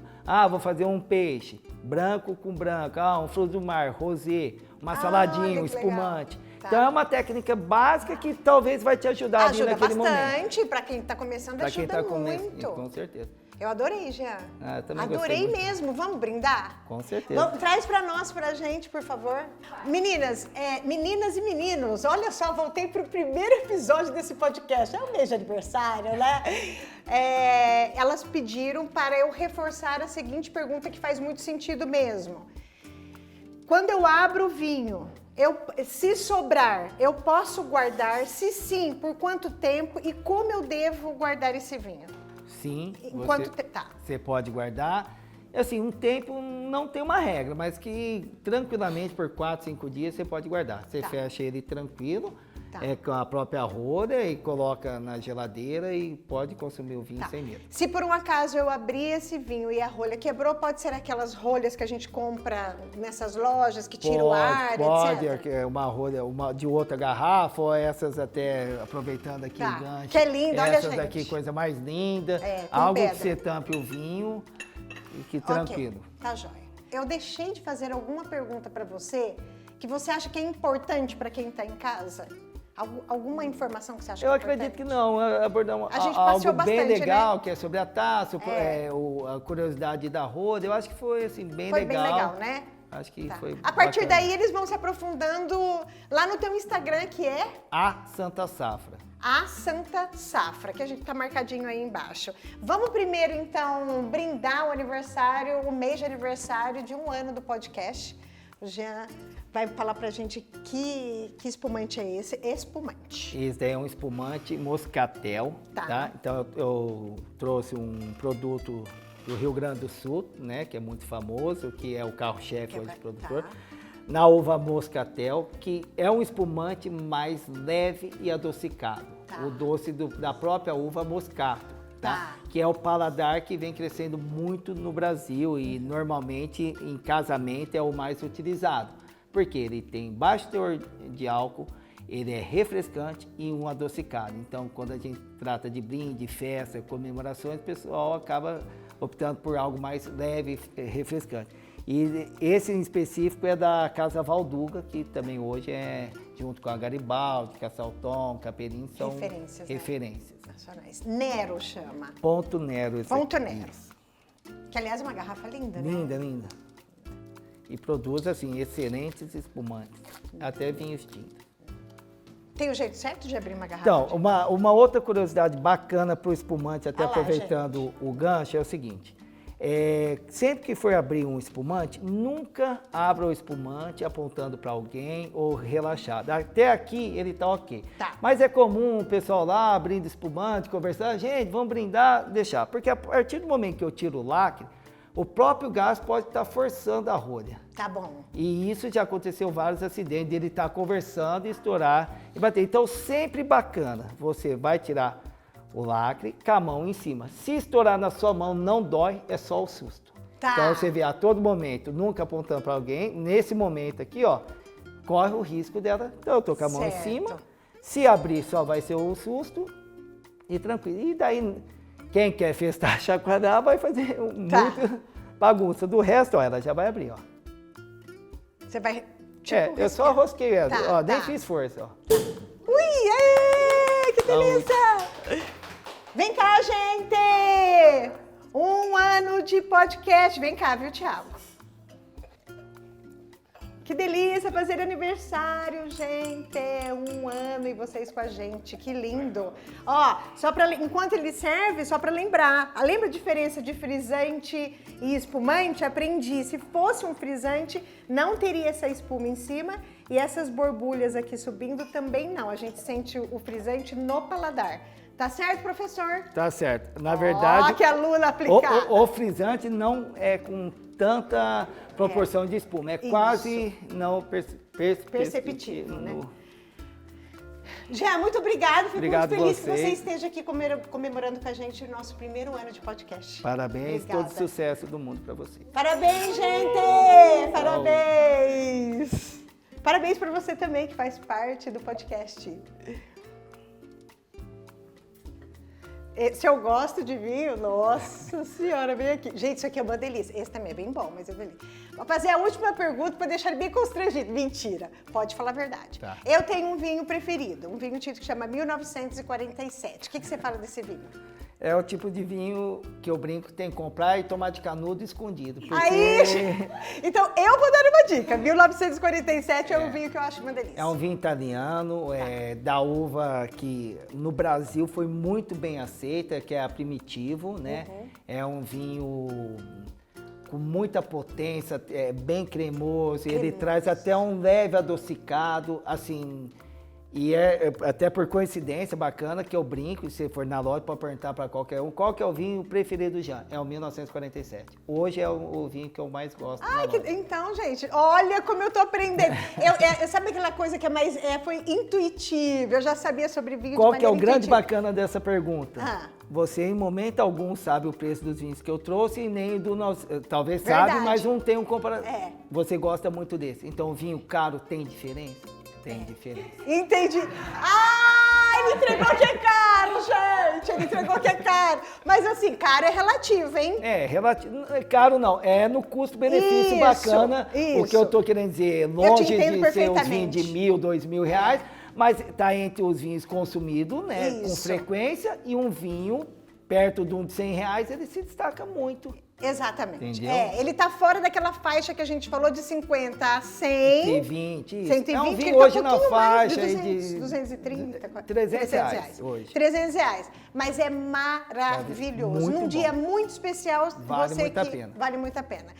Vou fazer um peixe, branco com branco, um fruto do mar, rosé, uma saladinha, um espumante. Tá. Então é uma técnica básica que talvez vai te ajudar ali naquele momento. Ajuda bastante, para quem está começando, ajuda muito. Com certeza. Eu adorei, Jean. Também adorei gostei mesmo. Vamos brindar? Com certeza. Traz para nós, pra gente, por favor. Meninas, meninas e meninos, olha só, voltei pro primeiro episódio desse podcast. É o mês de aniversário, né? Elas pediram para eu reforçar a seguinte pergunta que faz muito sentido mesmo. Quando eu abro o vinho, se sobrar, eu posso guardar? Se sim, por quanto tempo e como eu devo guardar esse vinho? Sim, Enquanto você pode guardar Assim, um tempo não tem uma regra, mas que tranquilamente por 4, 5 dias você pode guardar. Você Tá. fecha ele tranquilo, Tá. com a própria rolha e coloca na geladeira e pode consumir o vinho Tá. sem medo. Se por um acaso eu abrir esse vinho e a rolha quebrou, pode ser aquelas rolhas que a gente compra nessas lojas que tira o ar, Pode, etc. uma rolha de outra garrafa, ou essas até, aproveitando aqui Tá. o gancho. Que é linda, olha, essas gente. aqui, coisa mais linda. É, com algo pedra. que você tampe o vinho e que Ok, tranquilo. tá jóia. Eu deixei de fazer alguma pergunta para você que você acha que é importante para quem está em casa? Alguma informação que você acha Eu que é acredito que importante? não, abordamos A gente algo passeou bem bastante, legal, né? que é sobre a taça, É. a curiosidade da rolha. Eu acho que foi assim, bem Foi legal. bem legal, né? Acho que Tá. foi A partir bacana. daí eles vão se aprofundando lá no teu Instagram, que é A Santa Safra. a Santa Safra, que a gente tá marcadinho aí embaixo. Vamos primeiro, então, brindar o aniversário, o mês de aniversário de 1 ano do podcast. O Jean vai falar pra gente que espumante é esse. Espumante. Esse daí é um espumante moscatel, Tá. tá? Então eu trouxe um produto do Rio Grande do Sul, né? Que é muito famoso, que é o carro-chefe hoje do produtor. Tá. Na uva moscatel, que é um espumante mais leve e adocicado. Tá. O doce da própria uva moscato, Tá. Que é o paladar que vem crescendo muito no Brasil e normalmente em casamento é o mais utilizado. Porque ele tem baixo teor de álcool, ele é refrescante e um adocicado. Então, quando a gente trata de brinde, festa, comemorações, o pessoal acaba optando por algo mais leve e refrescante. E esse em específico é da Casa Valduga, que também hoje é junto com a Garibaldi, Cassalton, Caperim, são Referências, né? referências. Nacionais. Nero chama. Ponto Nero. esse Ponto aqui. Nero. Que, aliás, é uma garrafa linda, né? Linda, linda. E produz, assim, excelentes espumantes, até vinhos tintos. Tem o jeito certo de abrir uma garrafa? Então, de- uma outra curiosidade bacana para o espumante, até Ah lá, aproveitando o gancho, é o seguinte. Sempre que for abrir um espumante, nunca abra o espumante apontando para alguém ou relaxado. Até aqui ele está ok. Tá. Mas é comum o pessoal lá abrindo espumante, conversar, gente, vamos brindar, deixar. Porque a partir do momento que eu tiro o lacre, o próprio gás pode estar forçando a rolha. Tá bom. E isso já aconteceu vários acidentes, dele estar conversando, estourar e bater. Então, sempre bacana, você vai tirar o lacre com a mão em cima. Se estourar na sua mão, não dói, é só o susto. Tá. Então, você vê a todo momento, nunca apontando para alguém, nesse momento aqui, ó, corre o risco dela. Então, eu tô com a mão em Certo. cima, se abrir só vai ser o susto e tranquilo. E daí, quem quer festar, chacoalhar, vai fazer muita bagunça. Do resto, ó, ela já vai abrir, ó. Você vai... tipo, Eu só rosquei ela, Tá, ó, nem tá. fiz força, ó. Ui, aê, que Então, delícia! Vem cá, gente! 1 ano de podcast. Vem cá, viu, Thiago? Que delícia fazer aniversário, gente! 1 ano e vocês com a gente, que lindo! Ó, enquanto ele serve, só para lembrar, lembra a diferença de frisante e espumante? Aprendi, se fosse um frisante, não teria essa espuma em cima e essas borbulhas aqui subindo também não. A gente sente o frisante no paladar. Tá certo, professor? Tá certo. Na verdade, Ó, que aluna aplicada! o frisante não é com tanta proporção de espuma, é Isso. quase não Perceptível, né? Jean, muito obrigada. Fico Obrigado muito feliz que vocês. você esteja aqui comemorando com a gente o nosso 1º ano de podcast. Parabéns, Obrigada. todo sucesso do mundo para você. Parabéns, gente! Parabéns! Parabéns para você também, que faz parte do podcast. Se eu gosto de vinho, nossa senhora, vem aqui. Gente, isso aqui é uma delícia. Esse também é bem bom, mas eu vou ali. Vou fazer a última pergunta para deixar ele bem constrangido. Mentira, pode falar a verdade. Tá. Eu tenho um vinho preferido, um vinho tinto que chama 1947. O que você fala desse vinho? É o tipo de vinho que eu brinco que tem que comprar e tomar de canudo escondido. Porque Aí, então eu vou dar uma dica. 1947 é um vinho que eu acho uma delícia. é um vinho italiano, da uva que no Brasil foi muito bem aceita, que é a Primitivo, né? É um vinho com muita potência, bem cremoso, ele traz até um leve adocicado, assim, E até por coincidência bacana que eu brinco, se for na loja para perguntar para qualquer um, qual que é o vinho preferido do Jean? É o 1947. Hoje é o vinho que eu mais gosto. Ai, então, gente, olha como eu tô aprendendo. Sabe aquela coisa que é mais foi intuitiva, eu já sabia sobre vinho Qual de que é o maneira grande intuitiva. bacana dessa pergunta? Ah. Você, em momento algum, sabe o preço dos vinhos que eu trouxe e nem do nosso... Talvez Verdade. sabe, mas não tem um comparação. É. Você gosta muito desse. Então, o vinho caro tem diferença? Tem diferença. Entendi. Ah, ele entregou que é caro, gente. Ele entregou que é caro. Mas assim, caro é relativo, hein? Caro não, é no custo-benefício Isso, bacana. O que eu isso. tô querendo dizer, te longe entendo de ser os vinhos de perfeitamente. R$ 1.000, R$ 2.000, mas tá entre os vinhos consumidos, né, com Isso. frequência, e um vinho perto de um de R$100, ele se destaca muito. Exatamente. Entendeu? Ele tá fora daquela faixa que a gente falou de 50 a 100. 120, isso. 120, É um que vinho ele tá hoje um na pouquinho mais faixa aí 200, de 230, R$300 hoje. R$300. Mas é maravilhoso. Muito Num bom. dia muito especial, Vale muito a pena. Vale muito a pena.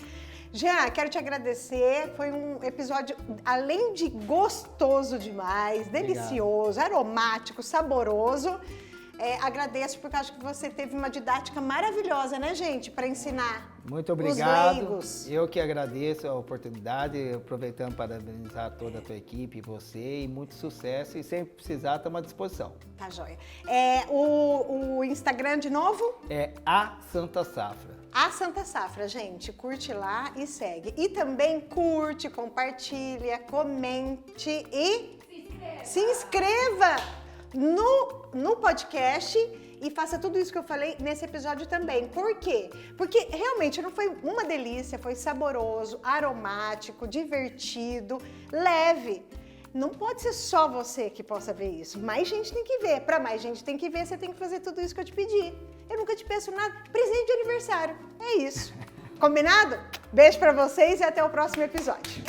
Jean, quero te agradecer. Foi um episódio, além de gostoso demais, delicioso, aromático, saboroso. Agradeço porque acho que você teve uma didática maravilhosa, né, gente? Para ensinar Muito os obrigado. leigos. Eu que agradeço a oportunidade, aproveitando para parabenizar toda a tua equipe, você, e muito sucesso. E sempre precisar, estamos à disposição. Tá joia. O Instagram de novo? É a Santa Safra. A Santa Safra, gente, curte lá e segue. E também curte, compartilha, comente e se inscreva no podcast e faça tudo isso que eu falei nesse episódio também. Por quê? Porque realmente não foi uma delícia, foi saboroso, aromático, divertido, leve. Não pode ser só você que possa ver isso. Mais gente tem que ver. Para mais gente tem que ver, você tem que fazer tudo isso que eu te pedi. Eu nunca te peço nada. Presente de aniversário. É isso. Combinado? Beijo para vocês e até o próximo episódio.